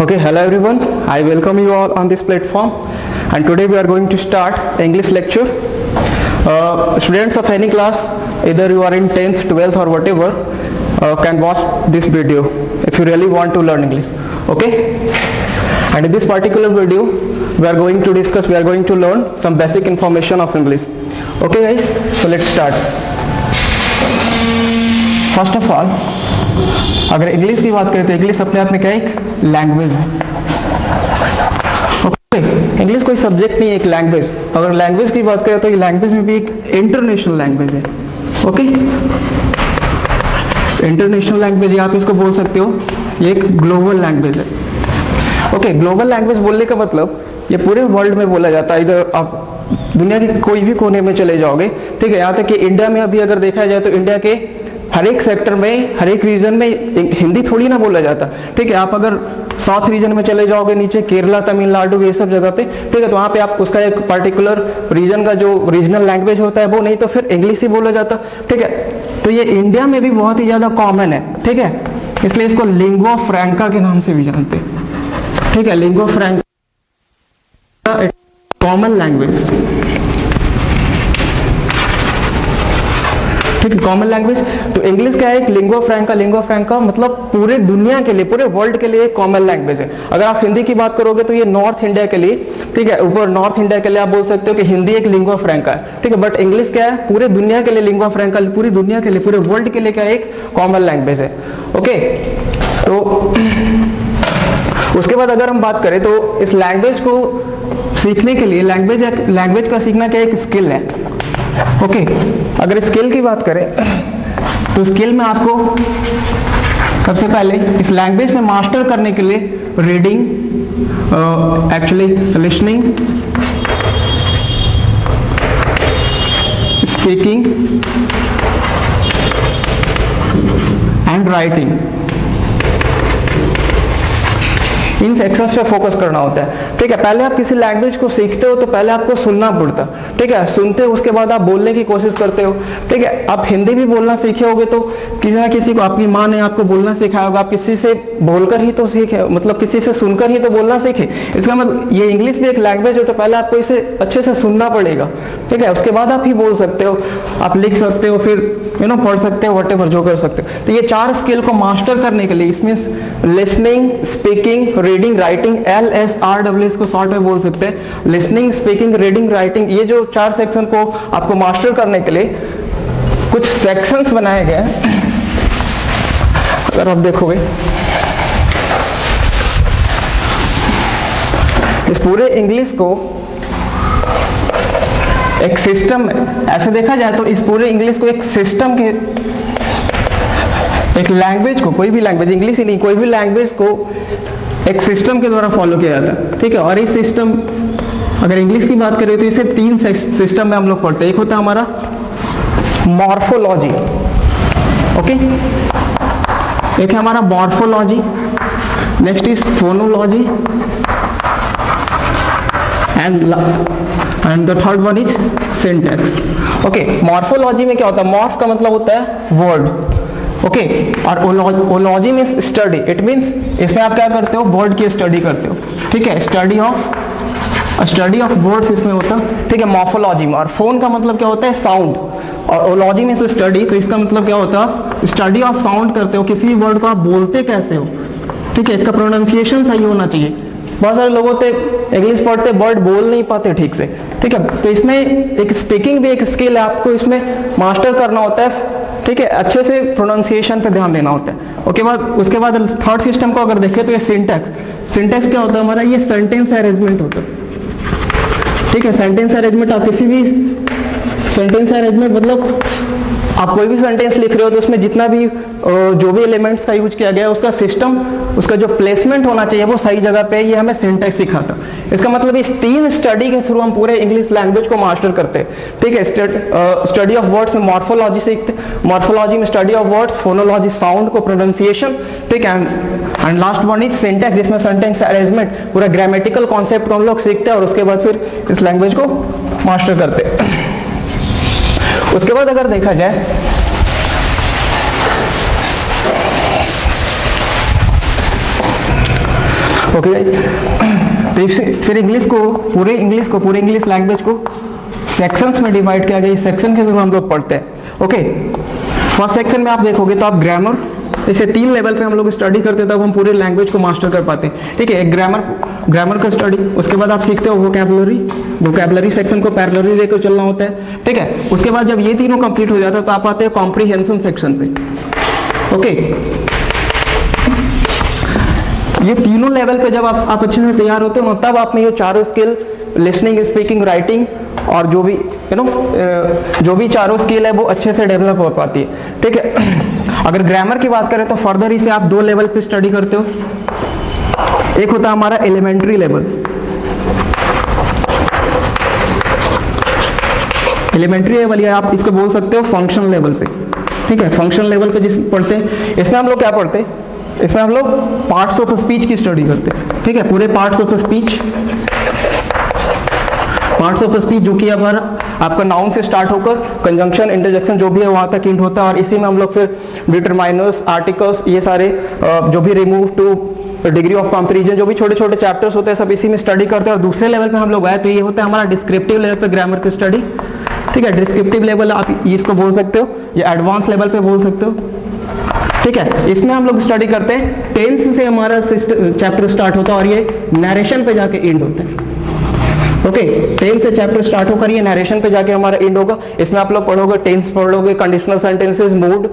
Okay, hello everyone. I welcome you all on this platform, and today we are going to start English lecture. Students of any class, either you are in 10th, 12th or whatever, can watch this video if you really want to learn English. Okay? And in this particular video, we are going to learn some basic information of English. Okay guys, so let's start. First of all, अगर English की बात करें तो English अपने आप में क्या एक लैंग्वेज है. ओके, इंग्लिश कोई सब्जेक्ट नहीं है, एक लैंग्वेज. अगर लैंग्वेज की बात करें तो ये लैंग्वेज में भी एक इंटरनेशनल लैंग्वेज है. ओके, इंटरनेशनल लैंग्वेज आप इसको बोल सकते हो, ये एक ग्लोबल लैंग्वेज है. ओके, ग्लोबल लैंग्वेज बोलने का मतलब ये पूरे वर्ल्ड में बोला जाता है. इधर आप दुनिया के कोई भी कोने में चले जाओगे, ठीक है, यहाँ तक कि इंडिया में अभी अगर देखा जाए तो इंडिया के हर एक सेक्टर में, हर एक रीजन में हिंदी थोड़ी ना बोला जाता. ठीक है, आप अगर साउथ रीजन में चले जाओगे, नीचे केरला, तमिलनाडु, ये सब जगह पे, ठीक है, तो वहाँ पे आप उसका एक पर्टिकुलर रीजन का जो रीजनल लैंग्वेज होता है वो नहीं तो फिर इंग्लिश ही बोला जाता. ठीक है, तो ये इंडिया में भी बहुत ही ज्यादा कॉमन है. ठीक है, इसलिए इसको लिंगुआ फ्रैंका के नाम से भी जानते हैं. ठीक है, लिंगुआ फ्रैंका कॉमन लैंग्वेज. ठीक है, कॉमन लैंग्वेज. तो इंग्लिश क्या है, एक लिंगुआ फ्रैंका मतलब पूरे दुनिया के लिए, पूरे वर्ल्ड के लिए कॉमन लैंग्वेज है. अगर आप हिंदी की बात करोगे तो ये नॉर्थ इंडिया के लिए, ठीक है, ऊपर नॉर्थ इंडिया के लिए आप बोल सकते हो कि हिंदी एक लिंगुआ फ्रैंका है. ठीक है, बट इंग्लिश क्या है, पूरे दुनिया के लिए लिंगुआ फ्रैंका, पूरी दुनिया के लिए, पूरे वर्ल्ड के लिए क्या एक कॉमन लैंग्वेज है. ओके, तो उसके बाद अगर हम बात करें तो इस लैंग्वेज को सीखने के लिए, लैंग्वेज का सीखना क्या एक स्किल है. ओके, अगर स्किल की बात करें तो स्किल में आपको सबसे पहले इस लैंग्वेज में मास्टर करने के लिए reading, actually listening, speaking and writing, in sections पे फोकस करना होता है. ठीक है, पहले आप किसी लैंग्वेज को सीखते हो तो पहले आपको सुनना पड़ता. ठीक है, सुनते हो, उसके बाद आप बोलने की कोशिश करते हो. ठीक है, आप हिंदी भी बोलना सीखे होगे तो किसी ना किसी को, आपकी माँ ने आपको बोलना सिखाया होगा, आप किसी से बोलकर ही तो सीखे, मतलब किसी से सुनकर ही तो बोलना सीखे. इसका मतलब ये इंग्लिश भी एक लैंग्वेज हो तो पहले आपको इसे अच्छे से सुनना पड़ेगा. ठीक है, उसके बाद आप ही बोल सकते हो, आप लिख सकते हो, फिर पढ़ सकते हो, व्हाटएवर जो कर सकते हो. तो ये चार स्किल को मास्टर करने के लिए, इसमें listening, speaking, reading, writing, LSRW इसको शॉर्ट में बोल सकते हैं, लिसनिंग, स्पीकिंग, रीडिंग, राइटिंग, ये जो चार सेक्शन को आपको मास्टर करने के लिए कुछ सेक्शंस बनाए गए हैं. अगर आप देखोगे इस पूरे इंग्लिश को एक सिस्टम, ऐसे देखा जाए तो इस पूरे इंग्लिश को एक सिस्टम के, एक लैंग्वेज को, कोई भी लैंग्वेज, इंग्लिश ही नहीं, कोई भी लैंग्वेज को एक सिस्टम के द्वारा फॉलो किया जाता है. ठीक है, और इस सिस्टम, अगर इंग्लिश की बात करें तो इसे तीन सिस्टम में हम लोग पढ़ते हैं. एक होता है हमारा मॉर्फोलॉजी. ओके, एक है हमारा morphology, next is phonology, and the third one is syntax. Okay, morphology में क्या होता है, मॉर्फ का मतलब होता है वर्ड. ओके, और ology means study. It means इसमें आप क्या करते हो, वर्ड की स्टडी करते हो. ठीक है, स्टडी ऑफ वर्ड्स इसमें होता है. ठीक है, मॉर्फोलॉजी में. और फोन का मतलब क्या होता है, साउंड. और ओलॉजी मीन्स स्टडी, तो इसका मतलब क्या होता है, स्टडी ऑफ साउंड करते हो, किसी भी वर्ड को आप बोलते कैसे हो. ठीक है, इसका प्रोनाउंसिएशन सही होना चाहिए. बहुत सारे लोग होते इंग्लिश पढ़ते, वर्ड बोल नहीं पाते ठीक से. ठीक है, तो इसमें एक स्पीकिंग भी एक स्किल है, आपको इसमें मास्टर करना होता है. ठीक है, अच्छे से प्रोनाउंसिएशन पे ध्यान देना होता है. उसके बाद थर्ड सिस्टम को अगर देखें तो ये सिंटैक्स क्या होता है हमारा, ये सेंटेंस अरेंजमेंट होता है. ठीक है, सेंटेंस अरेंजमेंट, आप किसी भी सेंटेंस अरेंजमेंट मतलब आप कोई भी सेंटेंस लिख रहे हो तो उसमें जितना भी जो भी एलिमेंट्स का यूज किया गया है, उसका सिस्टम, उसका जो प्लेसमेंट होना चाहिए वो सही जगह पे, ये हमें सिंटैक्स सिखाता. इसका मतलब इस तीन स्टडी के थ्रू हम पूरे इंग्लिश लैंग्वेज को मास्टर करते हैं. ठीक है, स्टडी ऑफ वर्ड्स में मॉर्फोलॉजी सीखते, मॉर्फोलॉजी में study of words, phonology sound को, प्रोनाउंसिएशन. ठीक है, and last one is syntax, जिसमें सेंटेंस अरेंजमेंट, पूरा ग्रामेटिकल कॉन्सेप्ट को हम लोग सीखते हैं और उसके बाद फिर इस लैंग्वेज को मास्टर करते हैं. उसके बाद अगर देखा जाए ओके तो फिर इंग्लिश को पूरे इंग्लिश लैंग्वेज को सेक्शंस में डिवाइड किया गया। इस सेक्शन के थ्रू हम लोग पढ़ते हैं। ओके फर्स्ट सेक्शन में आप देखोगे तो आप ग्रामर, जैसे 3 लेवल पे हम लोग स्टडी करते हैं तब हम पूरे लैंग्वेज को मास्टर कर पाते हैं। ठीक है, एक ग्रामर का स्टडी, उसके बाद आप सीखते हो वोकैबुलरी सेक्शन को पैरेलली लेकर चलना होता है। ठीक है, उसके बाद जब ये तीनों कंप्लीट हो जाता है तो आप आते हैं कॉम्प्रिहेंशन सेक्शन पे। ओके ये तीनों लेवल पे जब आप अच्छे से तैयार होते हो तब आप में ये चारों स्किल, लिसनिंग, स्पीकिंग, राइटिंग और जो भी जो भी चारों स्किल है वो अच्छे से डेवलप हो पाती है। ठीक है, अगर ग्रामर की बात करें तो फर्दर इसे आप 2 लेवल पे स्टडी करते हो। एक होता है हमारा एलिमेंट्री लेवल, या आप इसको बोल सकते हो फंक्शन लेवल पे। ठीक है, फंक्शन लेवल पे जिस पढ़ते हैं इसमें हम लोग क्या पढ़ते हैं, इसमें हम लोग पार्ट्स ऑफ स्पीच की स्टडी करते हैं। ठीक है, पूरे पार्ट्स ऑफ स्पीच जो कि आपका नाउन से स्टार्ट होकर कंजंक्शन, इंटरजेक्शन जो भी है वहां तक एंड होता है, और इसी में हम लोग फिर डिटरमाइनर्स, आर्टिकल्स, ये सारे जो भी remove two degree of comparison, जो भी छोटे छोटे चैप्टर्स होते हैं सब इसी में स्टडी करते हैं। और दूसरे लेवल पे हम लोग आए तो ये होता है हमारा डिस्क्रिप्टिव लेवल पे ग्रामर की स्टडी। ठीक है, डिस्क्रिप्टिव लेवल आप इसको बोल सकते हो या एडवांस लेवल पे बोल सकते हो। ठीक है, इसमें हम लोग स्टडी करते हैं टेंस से हमारा चैप्टर स्टार्ट होता है और ये नरेशन पे जाके एंड होता है। ओके, टेंस से चैप्टर स्टार्ट होकर ये नरेशन पे जाके हमारा एंड होगा। इसमें आप लोग पढ़ोगे टेंस, पढ़ोगे conditional sentences, mood,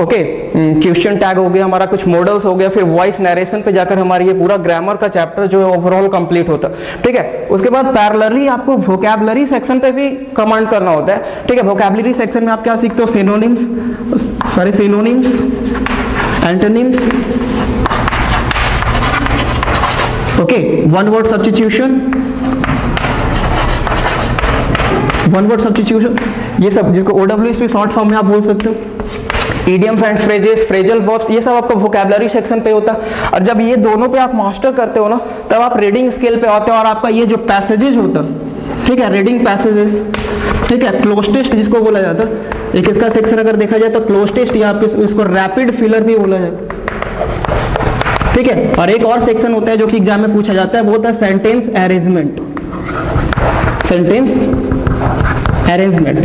okay, question tag हो गया, हमारा कुछ मॉडल्स हो गया, फिर वॉइस नरेशन पे जाकर हमारी ये पूरा ग्रामर का चैप्टर जो है ओवरऑल कंप्लीट होता है। ठीक है, उसके बाद पैरेलली आपको वोकैबुलरी सेक्शन पे भी कमांड करना होता है। ठीक है, वोकैबुलरी सेक्शन में आप क्या सीखते हो, synonyms, antonyms, okay, one word substitution, ये सब जिसको OWS शॉर्ट फॉर्म में आप बोल सकते हो, idioms and phrases, phrasal verbs, ये सब आपका वोकैबुलरी सेक्शन पे होता है। और जब ये दोनों पे आप मास्टर करते हो ना तब आप रीडिंग स्किल पे आते हो और आपका ये जो पैसेजेस होता है, ठीक है, रीडिंग पैसेजेस, ठीक है, क्लोज टेस्ट जिसको बोला जाता है, एक इसका सेक्शन अगर देखा जाए तो क्लोज टेस्ट या आपको इसको रैपिड फिलर भी बोला जाता है। ठीक है, और एक और सेक्शन होता है जो कि एग्जाम में पूछा जाता है, वो होता है सेंटेंस अरेंजमेंट।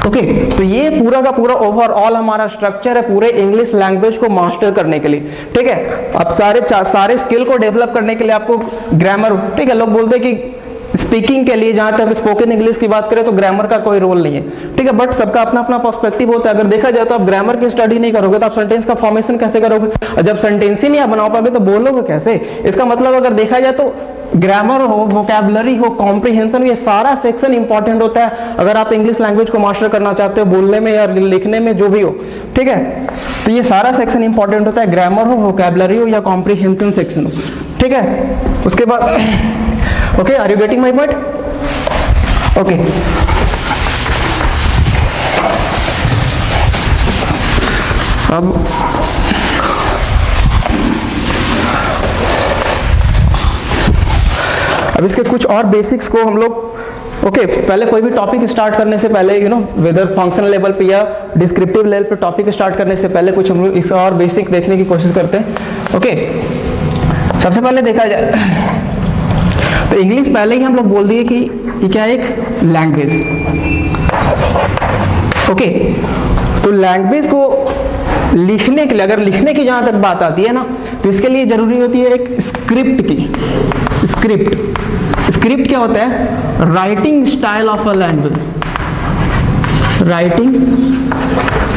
ओके, तो ये पूरा का पूरा ओवरऑल हमारा स्ट्रक्चर है पूरे इंग्लिश लैंग्वेज को मास्टर करने के लिए। ठीक है, अब सारे स्किल को डेवलप करने के लिए आपको ग्रामर, ठीक है, लोग बोलते हैं कि स्पीकिंग के लिए, जहां तक स्पोकन इंग्लिश की बात करें तो ग्रामर का कोई रोल नहीं है। ठीक है, बट सबका अपना अपना पर्सपेक्टिव होता है। अगर देखा जाए तो आप ग्रामर की स्टडी नहीं करोगे तो आप सेंटेंस का फॉर्मेशन कैसे करोगे, और जब सेंटेंस ही नहीं आप बना पाओगे तो बोलोगे कैसे। इसका मतलब अगर देखा जाए तो ग्रामर हो, वोकैबुलरी हो, कॉम्प्रिहेंशन, ये सारा सेक्शन इंपॉर्टेंट होता है अगर आप इंग्लिश लैंग्वेज को मास्टर करना चाहते हो, बोलने में या लिखने में जो भी हो। ठीक है, तो ये सारा सेक्शन इंपॉर्टेंट होता है, ग्रामर हो, वोकैबुलरी हो या कॉम्प्रिहेंशन सेक्शन हो। ठीक है, उसके बाद okay, are you getting my point? Okay, अब इसके कुछ और बेसिक्स को हम लोग ओके, पहले कोई भी टॉपिक स्टार्ट करने से पहले वेदर फंक्शनल लेवल पे या डिस्क्रिप्टिव लेवल पे टॉपिक स्टार्ट करने से पहले कुछ हम लोग इस और बेसिक देखने की कोशिश करते हैं। ओके, सबसे पहले देखा जाए तो इंग्लिश पहले ही हम लोग बोल दिए कि ये क्या है, एक लैंग्वेज। ओके, तो लैंग्वेज को लिखने के लिए, अगर लिखने की जहां तक बात आती है ना, तो इसके लिए जरूरी होती है एक स्क्रिप्ट की। स्क्रिप्ट क्या होता है, writing style of a language, writing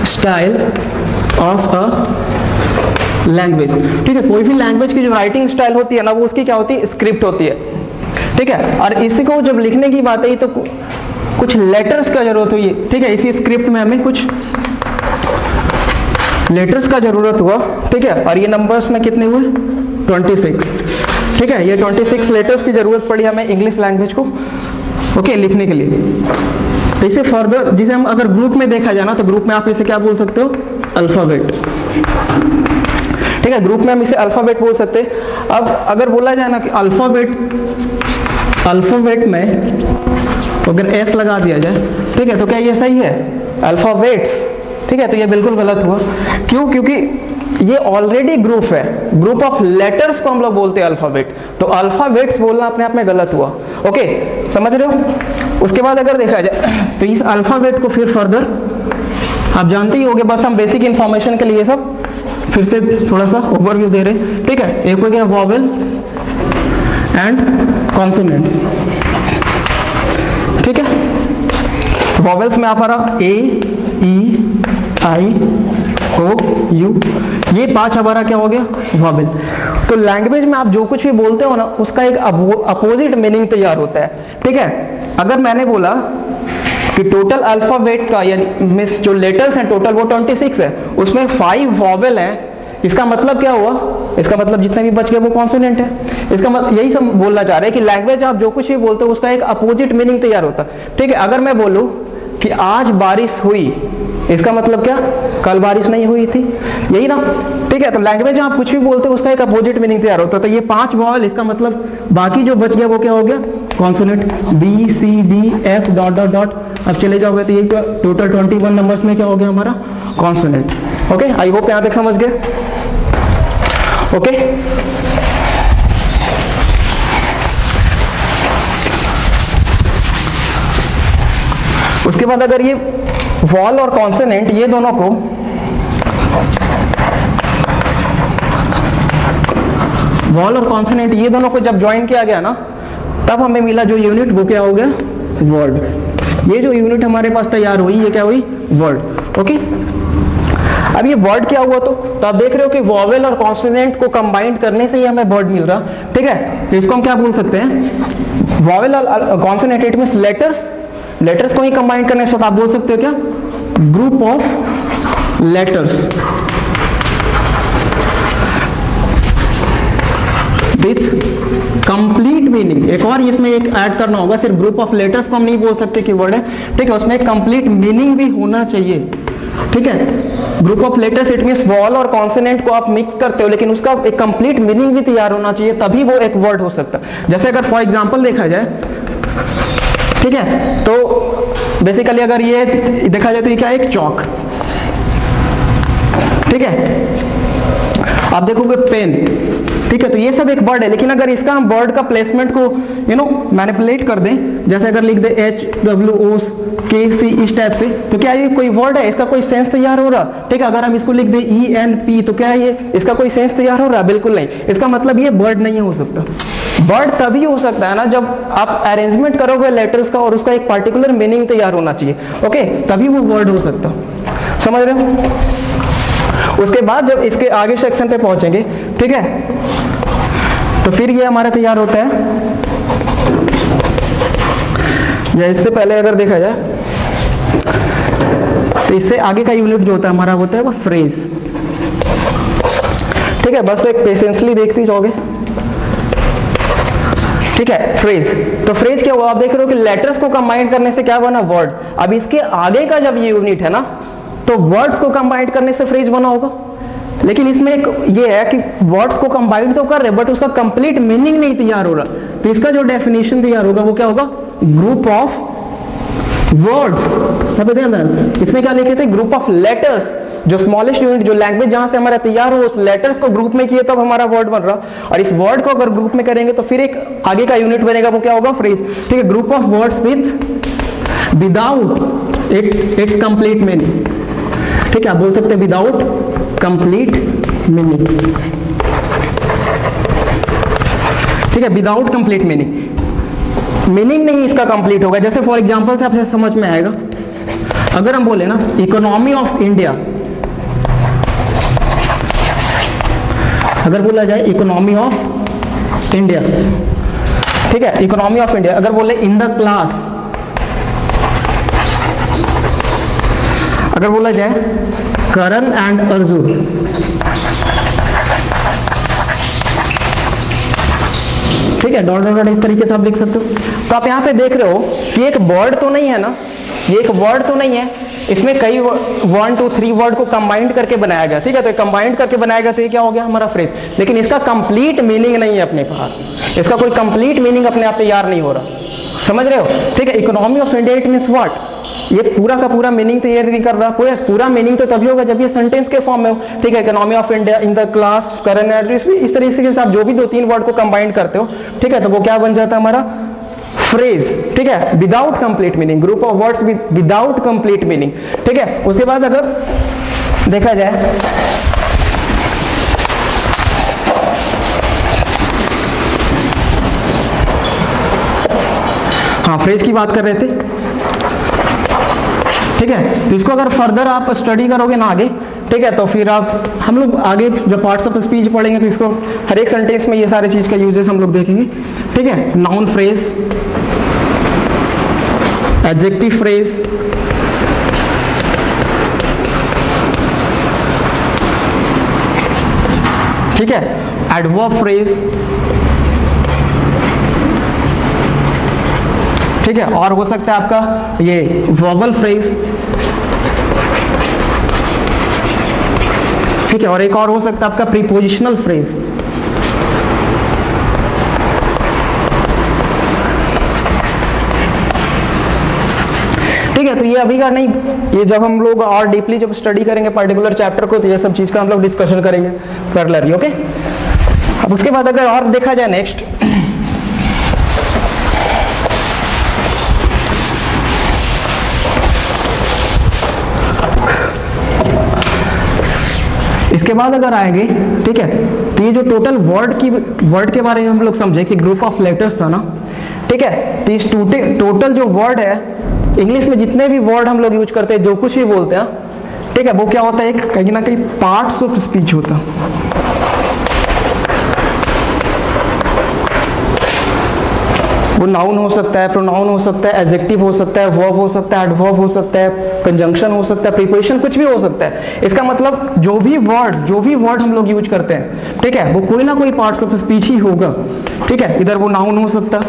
style of a language. ठीक है, कोई भी लैंग्वेज की जो राइटिंग स्टाइल होती है ना, वो उसकी क्या होती है, स्क्रिप्ट होती है। ठीक है, और इसी को जब लिखने की बात आई तो कुछ लेटर्स का जरूरत हुई। ठीक है, इसी स्क्रिप्ट में हमें कुछ लेटर्स का जरूरत हुआ। ठीक है, और ये नंबर्स में कितने हुए, 26। ठीक है, ये 26 लेटर्स की जरूरत पड़ी हमें इंग्लिश लैंग्वेज को ओके लिखने के लिए। तो इसे फर्दर, जिसे हम अगर ग्रुप में देखा जाए ना, तो ग्रुप में आप इसे क्या बोल सकते हो, अल्फाबेट। ठीक है, ग्रुप में हम इसे अल्फाबेट बोल सकते हैं। अब अगर बोला जाए ना कि अल्फाबेट में अगर एस लगा दिया जाए, ठीक है, तो क्या ये सही है, अल्फाबेट्स? ठीक है, तो ये बिल्कुल गलत हुआ। क्यों? क्योंकि ये ऑलरेडी ग्रुप है, ग्रुप ऑफ लेटर्स को हम लोग बोलते हैं अल्फाबेट, तो अल्फाबेट्स बोलना अपने आप में गलत हुआ। ओके, समझ रहे हो। उसके बाद अगर देखा जाए तो इस अल्फाबेट को फिर फर्दर आप जानते ही होंगे, बस हम बेसिक इंफॉर्मेशन के लिए सब फिर से थोड़ा सा ओवरव्यू दे रहे हैं, ठीक है। एक हो गया वॉवेल्स एंड कॉन्सोनेंट्स, ठीक है। वॉवेल्स में आप आ रहा ए, ई, आई, ओ, यू, ये 5 हमारा क्या हो गया वॉवेल। तो लैंग्वेज में आप जो कुछ भी बोलते हो ना, उसका एक अपोजिट मीनिंग तैयार होता है, ठीक है। अगर मैंने बोला कि टोटल अल्फाबेट का यानी मिस जो लेटर्स हैं टोटल वो 26 है, उसमें 5 वॉवेल हैं, इसका मतलब क्या हुआ, इसका मतलब जितने भी बच गए वो कॉन्सोनेंट है। इसका मतलब यही सब बोलना चाह रहे हैं कि लैंग्वेज आप जो कुछ भी बोलते हो उसका एक अपोजिट मीनिंग तैयार होता है, ठीक है। अगर मैं बोलूं कि आज बारिश हुई, इसका मतलब क्या, कल बारिश नहीं हुई थी, यही ना, ठीक है। तो लैंग्वेज में आप कुछ भी बोलते हो उसका एक अपोजिट मीनिंग तैयार होता है। तो ये 5 वॉवेल, इसका मतलब बाकी जो बच गया वो क्या हो गया consonant, B, C, D, F dot dot dot. अब चले जाओगे तो ये टोटल 21 नंबर्स में क्या हो गया हमारा कॉन्सोनेंट। ओके, आई होप यहाँ तक समझ गए। ओके, उसके बाद अगर ये वॉल और कॉन्सोनेंट ये दोनों को वॉल और कॉन्सोनेंट ये दोनों को जब ज्वाइन किया गया ना, तब हमें मिला जो यूनिट वो क्या हो गया वर्ड। ये जो यूनिट हमारे पास तैयार हुई ये क्या हुई वर्ड। ओके, अब ये वर्ड क्या हुआ, तो आप देख रहे हो कि वॉवेल और कॉन्सोनेंट को कंबाइन करने से ही हमें वर्ड मिल रहा, ठीक है। तो इसको हम क्या बोल सकते हैं, वॉवेल और कॉन्सोनेंट इट मींस लेटर्स को ही कंबाइन करने से, तो आप बोल सकते हो क्या group of letters with complete meaning. एक और इसमें एक ऐड करना होगा, सिर्फ ग्रुप ऑफ लेटर्स को हम नहीं बोल सकते कि वर्ड है, ठीक है, उसमें एक कंप्लीट मीनिंग भी होना चाहिए, ठीक है। Group of letters it means wall और कॉन्सोनेंट को आप मिक्स करते हो, लेकिन उसका एक कंप्लीट मीनिंग भी तैयार होना चाहिए, तभी वो एक वर्ड हो सकता है। जैसे अगर फॉर एग्जांपल देखा जाए, ठीक है, तो बेसिकली अगर ये देखा जाए तो ये क्या है, एक चौक, ठीक है। आप देखोगे पेन, ठीक है, तो ये सब एक वर्ड है, लेकिन अगर इसका हम वर्ड का प्लेसमेंट को मैनिपुलेट कर दें, जैसे अगर लिख दे HWOKC इस टाइप से, तो क्या ये कोई वर्ड है, इसका कोई सेंस तैयार हो रहा, ठीक है। अगर हम इसको लिख दे ENP, तो क्या है ये, इसका कोई सेंस तैयार हो रहा, बिल्कुल नहीं। इसका मतलब ये वर्ड नहीं हो सकता। वर्ड तभी हो सकता है ना जब आप अरेंजमेंट करोगे लेटर्स का और उसका एक पर्टिकुलर मीनिंग तैयार होना चाहिए, ओके, तभी वो वर्ड हो सकता। समझ रहे हो। उसके बाद जब इसके आगे सेक्शन पे पहुंचेंगे, ठीक है, तो फिर ये हमारा तैयार होता है, या इससे पहले अगर देखा जाए तो इससे आगे का यूनिट जो होता है हमारा होता है वो फ्रेज, ठीक है। बस एक पेशेंसली देखते जाओगे, ठीक है। फ्रेज, तो फ्रेज क्या हुआ, आप देख रहे हो कि लेटर्स को कंबाइन करने से क्या बना वर्ड। अब इसके आगे का जब ये यूनिट है ना, तो वर्ड्स को कंबाइन करने से फ्रेज बना होगा, लेकिन इसमें एक ये है कि वर्ड्स को कंबाइन तो कर रहे बट उसका कंप्लीट मीनिंग नहीं तैयार हो रहा, तो इसका जो डेफिनेशन तैयार होगा वो क्या होगा ग्रुप ऑफ वर्ड्स। इसमें क्या लिखे थे, ग्रुप ऑफ लेटर्स, जो स्मॉलेस्ट यूनिट, जो लैंग्वेज जहां से हमारा तैयार हो उस लेटर्स को ग्रुप में किए तब हमारा वर्ड बन रहा, और इस वर्ड को अगर ग्रुप में करेंगे तो फिर एक आगे का यूनिट बनेगा वो क्या होगा फ्रेज, ठीक है। Group of words without its complete meaning, ठीक है, आप बोल सकते हैं विदाउट कंप्लीट मीनिंग, ठीक है, विदाउट कंप्लीट मीनिंग नहीं इसका कंप्लीट होगा। जैसे फॉर एग्जांपल से आपसे समझ में आएगा, अगर हम बोले ना इकोनॉमी ऑफ इंडिया, अगर बोला जाए इकोनॉमी ऑफ इंडिया, ठीक है, इकोनॉमी ऑफ इंडिया, अगर बोले इन द क्लास, अगर बोला जाए करण एंड अर्जुन, ठीक है, डॉट डॉट डॉट इस तरीके से आप लिख सकते हो। तो आप यहाँ पे देख रहे हो कि एक वर्ड तो नहीं है ना, ये एक वर्ड तो नहीं है, इसमें कई 1 2 3 वर्ड को कंबाइंड करके बनाया गया, ठीक है, तो कंबाइंड करके बनाया गया, तो ये क्या हो गया हमारा फ्रेज, लेकिन इसका कंप्लीट मीनिंग नहीं है अपने पास, इसका कोई कंप्लीट मीनिंग अपने आप तैयार नहीं हो रहा, समझ रहे हो, ठीक है। Economy of India it means what, ये पूरा का पूरा मीनिंग तो ये नहीं कर रहा, पूरा मीनिंग तो तभी होगा जब ये सेंटेंस के फॉर्म में हो। ठीक है, economy of India in the class current address, इस तरीके से आप जो भी 2-3 वर्ड को कंबाइन करते हो, ठीक है, तो वो क्या बन जाता है हमारा फ्रेज। ठीक है, without complete meaning, group of words without complete meaning. ठीक है, उसके बाद अगर देखा जाए हाँ, फ्रेज की बात कर रहे थे। ठीक है, तो इसको अगर फर्दर आप स्टडी करोगे ना आगे, ठीक है, तो फिर आप हम लोग आगे जब पार्ट्स ऑफ स्पीच पढ़ेंगे तो इसको हर एक सेंटेंस में ये सारे चीज का यूजेस हम लोग देखेंगे। ठीक है, नाउन फ्रेज, एडजेक्टिव फ्रेज, ठीक है, एडवर्ब फ्रेज, ठीक है, और हो सकता है आपका ये वर्बल फ्रेज, ठीक है, और एक और हो सकता है आपका प्रीपोजिशनल फ्रेज। ठीक है, तो ये अभी का नहीं, ये जब हम लोग और डीपली जब स्टडी करेंगे पर्टिकुलर चैप्टर को, तो ये सब चीज का हम लोग डिस्कशन करेंगे पैरेलली। ओके, अब उसके बाद अगर और देखा जाए नेक्स्ट, इसके बाद अगर आएंगे, ठीक है, तो ये जो टोटल वर्ड के बारे में हम लोग समझे कि ग्रुप ऑफ लेटर्स था ना। ठीक है, तो इस टोटल जो वर्ड है, इंग्लिश में जितने भी वर्ड हम लोग यूज करते हैं, जो कुछ भी बोलते हैं, ठीक है, वो क्या होता है, एक कहीं ना कहीं पार्ट्स ऑफ स्पीच होता है। वो नाउन हो सकता है, प्रोनाउन हो सकता है, एडजेक्टिव हो सकता है, वर्ब हो सकता है, एडवर्ब हो सकता है, कंजंक्शन हो सकता है, प्रीपोजिशन, कुछ भी हो सकता है। इसका मतलब जो भी वर्ड हम लोग यूज करते हैं, ठीक है, वो कोई ना कोई पार्ट्स ऑफ स्पीच ही होगा। ठीक है, इधर वो नाउन हो सकता है,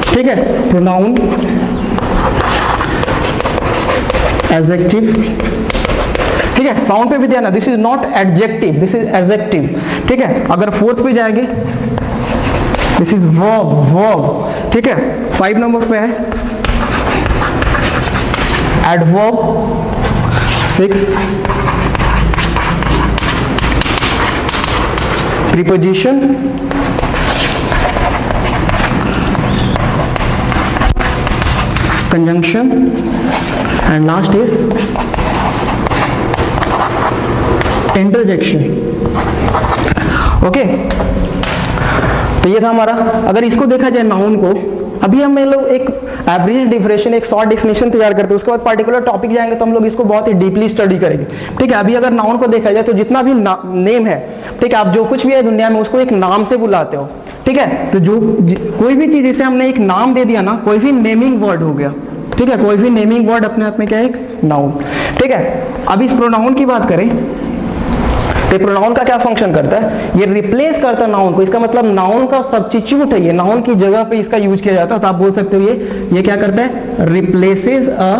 ठीक है, प्रोनाउन, एडजेक्टिव, ठीक है, साउंड पे भी ध्यान है, this is not adjective, this is adjective. ठीक है, अगर फोर्थ पे जाएंगे, दिस इज वर्ब, ठीक है, 5 नंबर पे है adverb, 6 preposition, conjunction, and last is interjection. Okay, तो ये था हमारा। अगर इसको देखा जाए नाउन को, अभी हम लोग एक एवरेज डिफिनेशन, एक शॉर्ट डिफिनेशन तैयार करते हैं, उसके बाद पर्टिकुलर टॉपिक जाएंगे तो हम लोग इसको बहुत ही डीपली स्टडी करेंगे। ठीक है, अभी अगर नाउन को देखा जाए तो जितना भी नेम है, ठीक है, आप जो कुछ भी है दुनिया में उसको एक नाम से बुलाते हो। ठीक है, तो जो कोई भी चीज जैसे हमने एक नाम दे दिया ना, कोई भी नेमिंग वर्ड हो गया। ठीक है, कोई भी नेमिंग वर्ड अपने आप में क्या है, एक नाउन। ठीक है, अब इस प्रोनाउन की बात करें तो प्रोनाउन का क्या फंक्शन करता है, ये रिप्लेस करता है नाउन को। इसका मतलब नाउन का सब्स्टिट्यूट है, ये नाउन की जगह पे इसका यूज किया जाता है। तो आप बोल सकते हो ये क्या करता है, रिप्लेसेस अ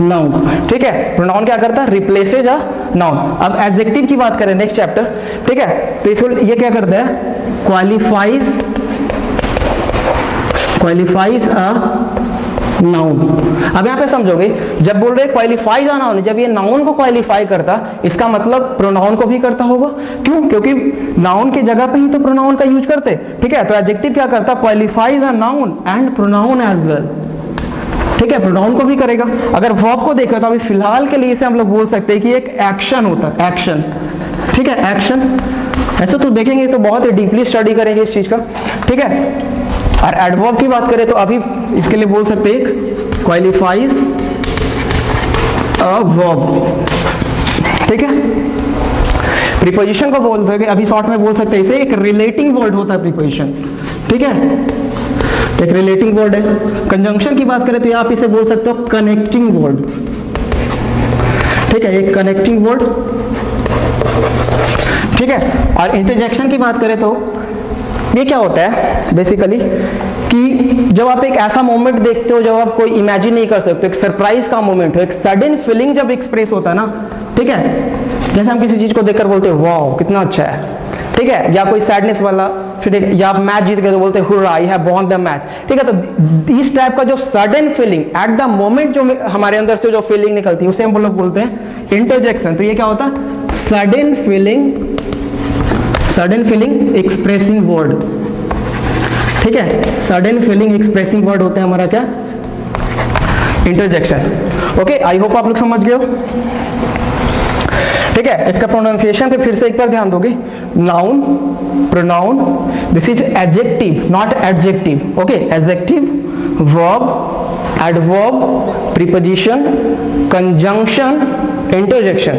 नाउन। ठीक है, प्रोनाउन क्या करता है, रिप्लेसेस अ नाउन। अब एडजेक्टिव की बात करें नेक्स्ट चैप्टर, ठीक है, तो इसको ये क्या करता है, क्वालिफाइज अ नाउन। अब यहाँ पे समझोगे, जब बोल रहे क्वालिफाइज अ नाउन, जब ये नाउन को क्वालिफाई करता, इसका मतलब प्रोनाउन को भी करता होगा। क्यों? क्योंकि नाउन की जगह पे ही तो प्रोनाउन का यूज करते। ठीक है, तो एडजेक्टिव क्या करता, qualifies a noun and pronoun as well. ठीक है, प्रोनाउन को भी करेगा। अगर वर्ब को देखो तो अभी फिलहाल के लिए इसे हम लोग बोल सकते हैं कि एक एक्शन होता है, एक्शन। ठीक है, एक्शन। ऐसे तो देखेंगे तो बहुत ही डीपली स्टडी करेंगे इस चीज का। ठीक है, और एडवर्ब की बात करें तो अभी इसके लिए बोल सकते हैं एक क्वालिफाइज अ वर्ब। ठीक है, प्रीपोजिशन को बोलते हैं, अभी शॉर्ट में बोल सकते हैं इसे एक रिलेटिंग वर्ड होता है प्रीपोजिशन। ठीक है, एक रिलेटिंग वर्ड है। कंजंक्शन की बात करें तो आप इसे बोल सकते हो कनेक्टिंग वर्ड। ठीक है, एक कनेक्टिंग वर्ड। ठीक है, और इंटरजेक्शन की बात करें तो ये क्या होता है बेसिकली कि जब आप एक ऐसा मोमेंट देखते हो जब आप कोई इमेजिन नहीं कर सकते, एक सरप्राइज का मोमेंट हो, एक सडन फीलिंग जब एक्सप्रेस होता है ना। ठीक है, जैसे हम किसी चीज को देखकर बोलते हैं वाओ कितना अच्छा है। ठीक है, या कोई सैडनेस वाला, फिर या आप मैच जीत गए तो बोलते हैं hurrah I have won the match, ठीक है। तो इस टाइप का जो sudden feeling at the moment जो हमारे अंदर से जो फीलिंग निकलती है उसे हम लोग बोलते हैं इंटरजेक्शन। तो ये क्या होता है, सडन फीलिंग एक्सप्रेसिंग वर्ड, ठीक है। सडन फीलिंग एक्सप्रेसिंग वर्ड होता है हमारा क्या, इंटरजेक्शन। ओके, आई होप आप लोग समझ गए हो, ठीक है। इसका प्रोनाउंसिएशन पे फिर से एक बार ध्यान दोगे, noun, pronoun, this is adjective not adjective, okay. Adjective, verb, adverb, preposition, conjunction, interjection,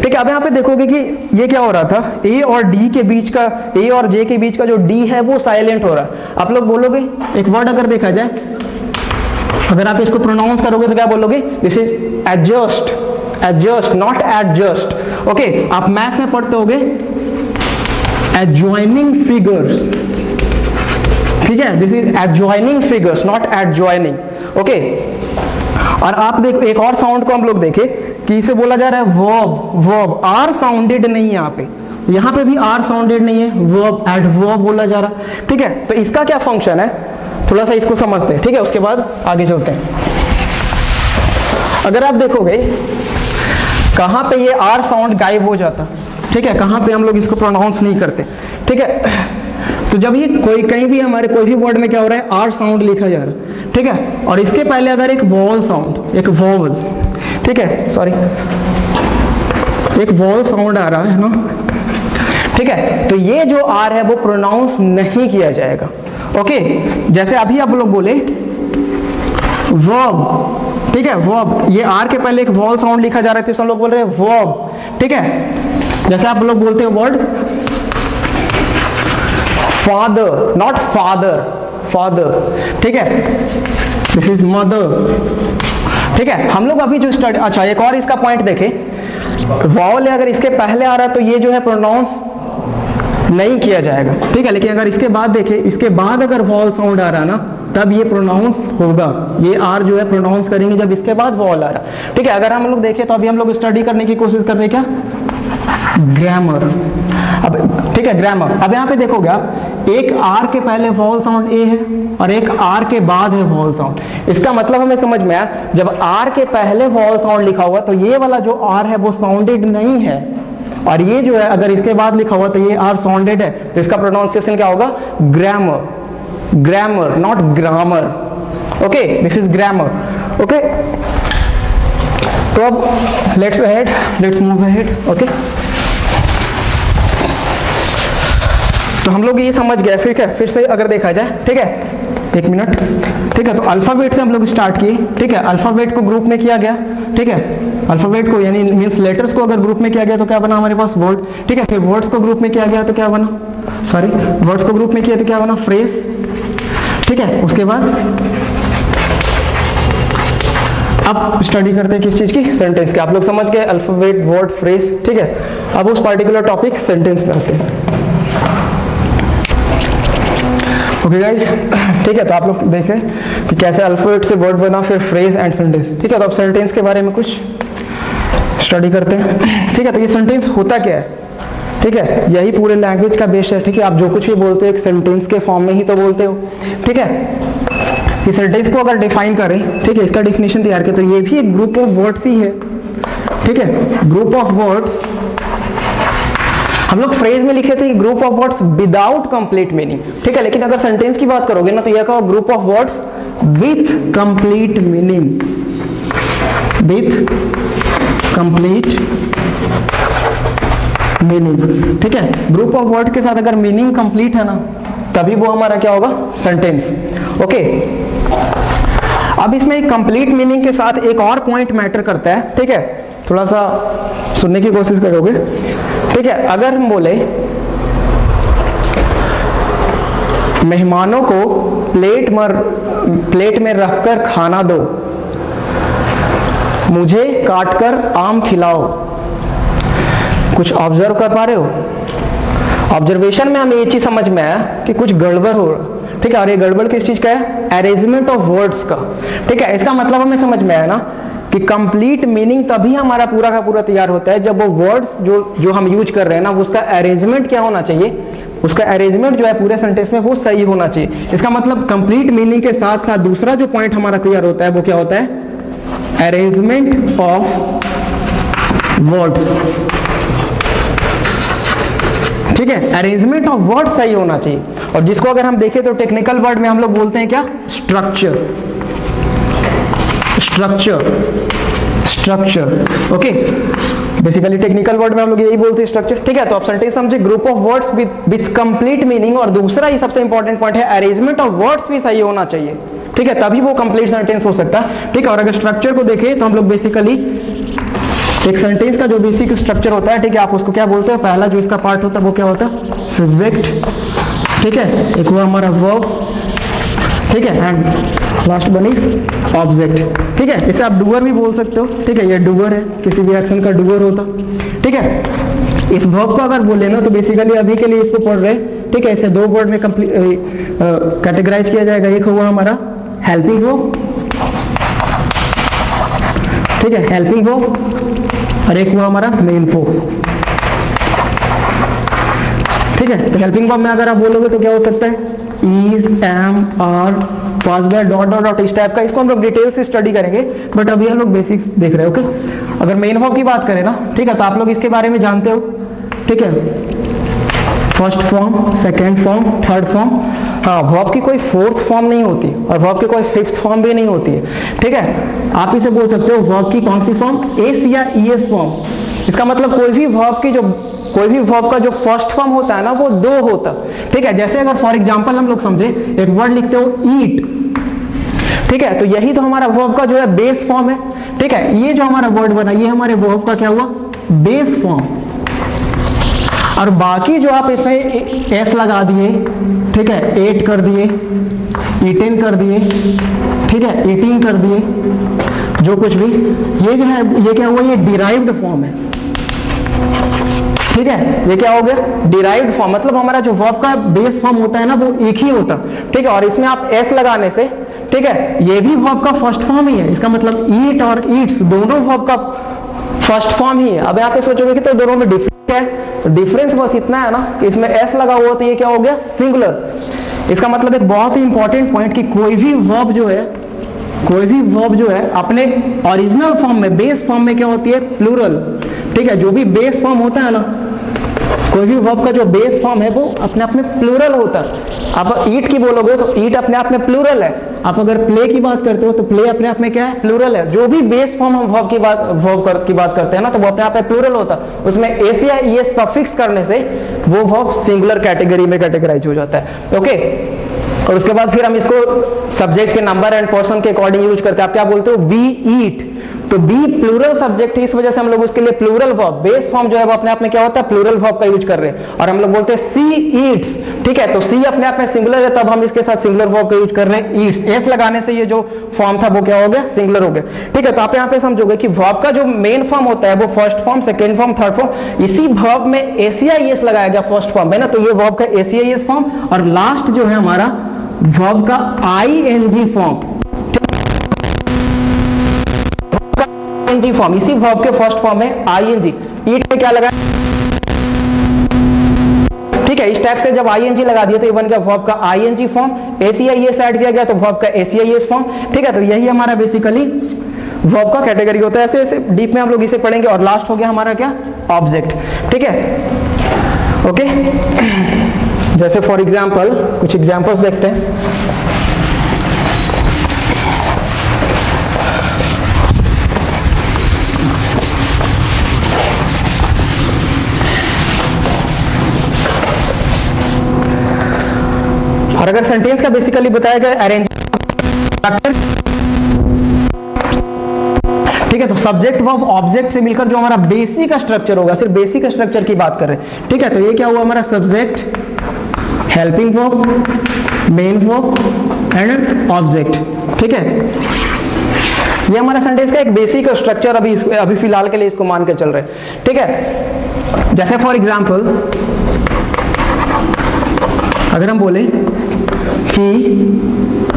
ठीक है। अब यहाँ पे देखोगे कि ये क्या हो रहा था, ए और डी के बीच का, ए और जे के बीच का जो डी है वो साइलेंट हो रहा है। आप लोग बोलोगे, एक वर्ड अगर देखा जाए, अगर आप इसको प्रोनाउंस करोगे तो क्या बोलोगे, this is adjust, adjust not adjust, okay. आप मैथ्स में पढ़ते होगे एडजॉइनिंग फिगर्स, ठीक है, this is adjoining figures not adjoining, okay. और आप देखो एक और साउंड को हम लोग देखें कि इसे बोला जा रहा है वर्ब, वर्ब आर साउंडेड नहीं है यहाँ पे भी आर साउंडेड नहीं है, वर्ब एडवर्ब बोला जा रहा है, ठीक है। तो इसका क्या फंक्शन है, थोड़ा सा इसको समझते हैं, ठीक है, उसके बाद आगे चलते हैं। अगर आप देखोगे कहां पे ये आर साउंड गायब हो जाता, ठीक है, कहां पे हम लोग इसको प्रोनाउंस नहीं करते, ठीक है। तो जब ये कोई कहीं भी हमारे कोई भी वर्ड में क्या हो रहा है, आर साउंड लिखा जा रहा है, ठीक है, और इसके पहले अगर एक वॉवल साउंड, एक वॉवल, ठीक है, सॉरी, एक वॉवल साउंड आ रहा है ना, ठीक है, तो ये जो आर है वो प्रोनाउंस नहीं किया जाएगा, ओके। जैसे अभी आप लोग बोले वर्ब, ठीक है, वर्ब, ये आर के पहले एक वॉवल साउंड लिखा जा रहा है तो हम लोग बोल रहे हैं वर्ब, ठीक है। जैसे आप लोग बोलते हैं word father, not father, father, ठीक है, दिस इज मदर, ठीक है। हम लोग अभी जो स्टडी, अच्छा एक और इसका पॉइंट देखें, वॉवल अगर इसके पहले आ रहा है तो ये जो है प्रोनाउंस नहीं किया जाएगा, ठीक है। लेकिन अगर इसके बाद देखें, इसके बाद अगर वॉवल साउंड आ रहा है ना, तब ये प्रोनाउंस होगा, ये आर जो है प्रोनाउंस करेंगे जब इसके बाद वॉवल आ रहा, ठीक है। अगर हम लोग देखें तो अभी हम लोग स्टडी करने की कोशिश कर रहे हैं क्या, ग्रामर, अब ठीक है, ग्रामर। अब यहाँ पे देखोगे आप, एक आर के पहले वॉवल साउंड ए है और एक आर के बाद है वॉवल साउंड। इसका मतलब हमें समझ में आया, जब आर के पहले वॉवल साउंड लिखा हुआ तो ये वाला जो आर है वो साउंडेड नहीं है, और ये जो है अगर इसके बाद लिखा हुआ तो ये आर साउंडेड है, तो इसका प्रोनाउंसिएशन क्या होगा, grammar, grammar not grammar, okay, this is grammar, okay. तो अब let's ahead, let's move ahead, okay. तो हम लोग ये समझ गए, फिर से अगर देखा जाए, ठीक है, एक मिनट, ठीक है। तो अल्फाबेट से हम लोग स्टार्ट किए, ठीक है, अल्फाबेट को ग्रुप में किया गया, ठीक है, अल्फाबेट को यानी मींस लेटर्स को अगर ग्रुप में किया गया तो क्या बना हमारे पास, वर्ड, ठीक है। फिर वर्ड्स को ग्रुप में किया गया तो क्या बना, सॉरी, वर्ड्स को ग्रुप में किया तो क्या बना, फ्रेज, ठीक है। उसके बाद अब स्टडी करते हैं किस चीज की, सेंटेंस की। आप लोग समझ गए अल्फाबेट, वर्ड, फ्रेज, ठीक है। अब उस पार्टिकुलर टॉपिक सेंटेंस पे आते हैं, ओके गाइस, ठीक है। तो आप लोग देखें कि कैसे अल्फाबेट से वर्ड बना, फिर फ्रेज एंड सेंटेंस, ठीक है। तो अब सेंटेंस के बारे में कुछ स्टडी करते हैं, ठीक है। तो ये सेंटेंस होता क्या है, ठीक है, यही पूरे लैंग्वेज का बेस है, ठीक है। आप जो कुछ भी बोलते हो एक सेंटेंस के फॉर्म में ही तो बोलते हो, ठीक है। इस सेंटेंस को अगर डिफाइन करें, ठीक है, इसका डिफिनेशन तैयार करें, तो ये भी एक ग्रुप ऑफ वर्ड्स ही है, ठीक है, ग्रुप ऑफ वर्ड्स। हम लोग फ्रेज में लिखे थे group of words without complete meaning, ठीक है। लेकिन अगर सेंटेंस की बात करोगे ना तो यह कहो group of words with complete meaning, with complete meaning, ठीक है। ग्रुप ऑफ वर्ड के साथ अगर मीनिंग कंप्लीट है ना तभी वो हमारा क्या होगा, सेंटेंस, ओके। अब इसमें एक कंप्लीट मीनिंग के साथ एक और पॉइंट मैटर करता है, ठीक है, थोड़ा सा सुनने की कोशिश करोगे, ठीक है। अगर हम बोले मेहमानों को प्लेट में रखकर खाना दो, मुझे काटकर आम खिलाओ, कुछ ऑब्जर्व कर पा रहे हो, ऑब्जर्वेशन में हमें ये चीज समझ में आया कि कुछ गड़बड़ हो रहा, ठीक है। और ये गड़बड़ किस चीज का है, अरेंजमेंट ऑफ वर्ड्स का, ठीक है। इसका मतलब हमें समझ में आया ना कि कंप्लीट मीनिंग तभी हमारा पूरा का पूरा तैयार होता है जब वो वर्ड्स जो हम यूज कर रहे हैं ना, उसका अरेंजमेंट क्या होना चाहिए, उसका अरेंजमेंट जो है पूरे सेंटेंस में वो सही होना चाहिए। इसका मतलब कंप्लीट मीनिंग के साथ साथ दूसरा जो पॉइंट हमारा तैयार होता है वो क्या होता है, अरेंजमेंट ऑफ वर्ड्स। ठीक है, अरेंजमेंट ऑफ वर्ड सही होना चाहिए। और जिसको अगर हम देखें तो टेक्निकल वर्ड में हम लोग बोलते हैं क्या, structure, structure, structure. Okay, basically technical word में हम लोग यही बोलते हैं, स्ट्रक्चर। ठीक है, तो आप सेंटेंस समझे, group of words with complete meaning, और दूसरा ही सबसे इंपॉर्टेंट पॉइंट है अरेंजमेंट ऑफ वर्ड्स भी सही होना चाहिए। ठीक है, तभी वो कंप्लीट सेंटेंस हो सकता है। ठीक है, और अगर स्ट्रक्चर को देखें तो हम लोग बेसिकली एक सेंटेंस का जो बेसिक स्ट्रक्चर होता है, ठीक है, आप उसको क्या बोलते हैं, पहला जो इसका पार्ट होता है वो क्या होता है, सब्जेक्ट। ठीक है, एक हुआ हमारा वर्ब, ठीक है, and last one is object. ठीक है, इसे आप डूअर भी बोल सकते हो। ठीक है, ये डूअर है, किसी भी एक्शन का डूअर होता। ठीक है, इस वर्ब को अगर बोले ना तो बेसिकली अभी के लिए इसको पढ़ रहे हैं। ठीक है, इसे दो वर्ड में कैटेगराइज किया जाएगा। एक हुआ हमारा हेल्पिंग वर्ब, ठीक है, हेल्पिंग वर्ब, और एक हुआ हमारा मेन वर्ब। ठीक है, तो हेल्पिंग वर्ब में अगर आप बोलोगे तो क्या हो सकता है, is, am, are, pass by, dot dot dot, इस टाइप का। इसको हम लोग डिटेल से स्टडी करेंगे, बट अभी हम लोग बेसिक्स देख रहे हैं। ओके, अगर मेन वर्ब की बात करें ना, ठीक है, तो आप लोग इसके बारे में जानते हो। ठीक है, first form, second form, third form. हाँ, वर्ब की कोई फोर्थ फॉर्म नहीं होती और वर्ब की कोई फिफ्थ फॉर्म भी नहीं होती है। ठीक है, आप इसे बोल सकते हो वर्ब की कौन सी फॉर्म, एस या ईएस फॉर्म। इसका मतलब कोई भी वर्ब का जो फर्स्ट फॉर्म होता है ना वो दो होता। ठीक है, जैसे अगर फॉर एग्जांपल हम लोग समझे, एक वर्ड लिखते हो ईट। ठीक है, तो यही तो हमारा वर्ब का जो है बेस फॉर्म है। ठीक है, ये जो हमारा वर्ड बना ये हमारे वर्ब का क्या हुआ, बेस फॉर्म। और बाकी जो आप इसमें एस लगा दिए, ठीक है, एट कर दिए, ईटेन कर दिए, ठीक है, ईटिंग कर दिए, जो कुछ भी, ये जो है ये क्या हुआ, ये डिराइव्ड फॉर्म है। ठीक है, ये क्या हो गया, डिराइव्ड फॉर्म। मतलब हमारा जो वर्ब का बेस फॉर्म होता है ना वो एक ही होता। ठीक है, और इसमें आप एस लगाने से, ठीक है, ये भी वर्ब का फर्स्ट फॉर्म ही है। इसका मतलब ईट और ईट्स दोनों वर्ब का फर्स्ट फॉर्म ही है। अब यहाँ पे सोचोगे कि तो दोनों में डिफरेंस है, तो डिफरेंस बस इतना है ना कि इसमें एस लगा हुआ तो ये क्या हो गया, सिंगुलर। इसका मतलब एक बहुत ही इंपॉर्टेंट पॉइंट कि कोई भी वर्ब जो है अपने ओरिजिनल फॉर्म में, बेस फॉर्म में क्या होती है, प्लूरल। ठीक है, जो भी बेस फॉर्म होता है ना, कोई भी वर्ब का जो बेस फॉर्म है वो अपने आप में प्लूरल होता है। आप ईट की बोलोगे तो ईट अपने आप में प्लूरल है। आप अगर प्ले की बात करते हो तो प्ले अपने आप में क्या है, प्लूरल है। जो भी बेस फॉर्म हम वर्ब की बात करते हैं ना तो वो अपने आप में प्लूरल होता है। उसमें एस या ईएस सफिक्स करने से वो वर्ब सिंगुलर कैटेगरी में कैटेगराइज हो जाता है। ओके, और उसके बाद फिर हम इसको सब्जेक्ट के नंबर एंड पर्सन के अकॉर्डिंग यूज करते हैं। आप क्या बोलते हो, बी ईट, तो बी प्लूरल सब्जेक्ट है, इस वजह से हम लोग उसके लिए प्लूरल वर्ब, बेस फॉर्म जो है वो अपने आप में क्या होता है, प्लूरल वर्ब का यूज कर रहे हैं। और हम लोग बोलते हैं सी ईट्स। ठीक है, तो सी अपने आप में सिंगुलर है, तब हम इसके साथ सिंगुलर वर्ब का यूज कर रहे हैं, ईट्स। एस लगाने से ये जो फॉर्म था वो क्या हो गया, सिंगुलर हो गया। ठीक है, तो आप यहाँ पे समझोगे कि वर्ब का जो मेन फॉर्म होता है वो first form, second form, third form. इसी वर्ब में एस या ईएस लगाया गया फर्स्ट फॉर्म में ना, तो ये वर्ब का एस या ईएस फॉर्म, और लास्ट जो है हमारा वर्ब का आईएनजी फॉर्म। आईएनजी फॉर्म, इसी वर्ब के फर्स्ट फॉर्म में आईएनजी। ईट में क्या लगा, ठीक है, इस टाइप से जब आईएनजी लगा दिया तो ये बन गया वर्ब का आईएनजी फॉर्म। एसीआईएस ऐड किया गया तो वर्ब का एसीआईएस फॉर्म। ठीक है, तो यही हमारा बेसिकली वर्ब का कैटेगरी होता है। ऐसे ऐसे डीप में हम लोग इसे पढ़ेंगे। और लास्ट हो गया हमारा क्या, ऑब्जेक्ट। ठीक है, ओके, जैसे फॉर एग्जांपल कुछ एग्जांपल्स देखते हैं। और अगर सेंटेंस का बेसिकली बताया गया अरेंज, ठीक है, तो सब्जेक्ट वर्ब ऑब्जेक्ट से मिलकर जो हमारा बेसिक स्ट्रक्चर होगा, सिर्फ बेसिक स्ट्रक्चर की बात कर रहे हैं। ठीक है, तो ये क्या हुआ हमारा, subject, helping verb, main verb and object. ठीक है, ये हमारा सेंटेंस का एक बेसिक स्ट्रक्चर अभी फिलहाल के लिए इसको मान के चल रहे हैं। ठीक है, जैसे फॉर एग्जांपल अगर हम बोले he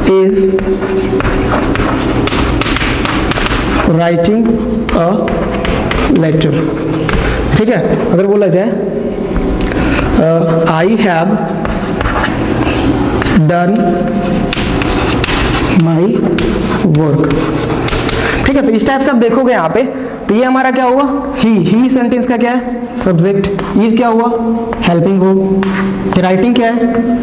is writing a letter. ठीक है, अगर बोला जाए I have done my work. ठीक है, तो इस टाइप से आप देखोगे यहाँ पे, तो ये हमारा क्या हुआ, ही सेंटेंस का क्या है, सब्जेक्ट, इज क्या हुआ, हेल्पिंग वर्ब, राइटिंग क्या है,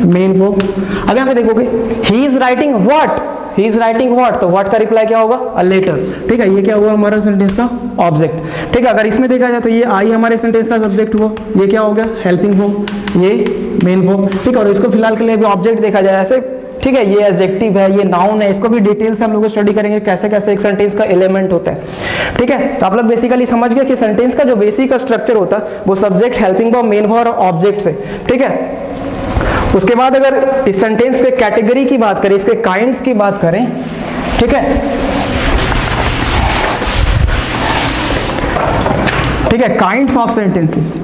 मेन वर्ब। अब यहाँ पे देखोगे he is writing what, he is writing what, तो व्हाट का रिप्लाई क्या होगा, अ लेटर। ठीक है, ये क्या हुआ हमारा सेंटेंस का ऑब्जेक्ट। ठीक है, अगर इसमें देखा जाए तो ये आई हमारे सेंटेंस का सब्जेक्ट हुआ, ये क्या हो गया, हेल्पिंग वर्ब, ये मेन वर्ब। ठीक है, और इसको फिलहाल के लिए भी ऑब्जेक्ट देखा जाए ऐसे। ठीक है, ये एडजेक्टिव है, ये नाउन है, इसको भी डिटेल से हम लोग स्टडी करेंगे कैसे कैसे एक सेंटेंस का एलिमेंट होता है। ठीक है, तो आप लोग बेसिकली समझ गए कि सेंटेंस का जो बेसिक स्ट्रक्चर होता है वो subject, helping verb, main verb और ऑब्जेक्ट से। ठीक है, उसके बाद अगर इस सेंटेंस पे कैटेगरी की बात करें, इसके काइंड्स की बात करें, ठीक है, ठीक है, काइंड्स ऑफ सेंटेंसेस।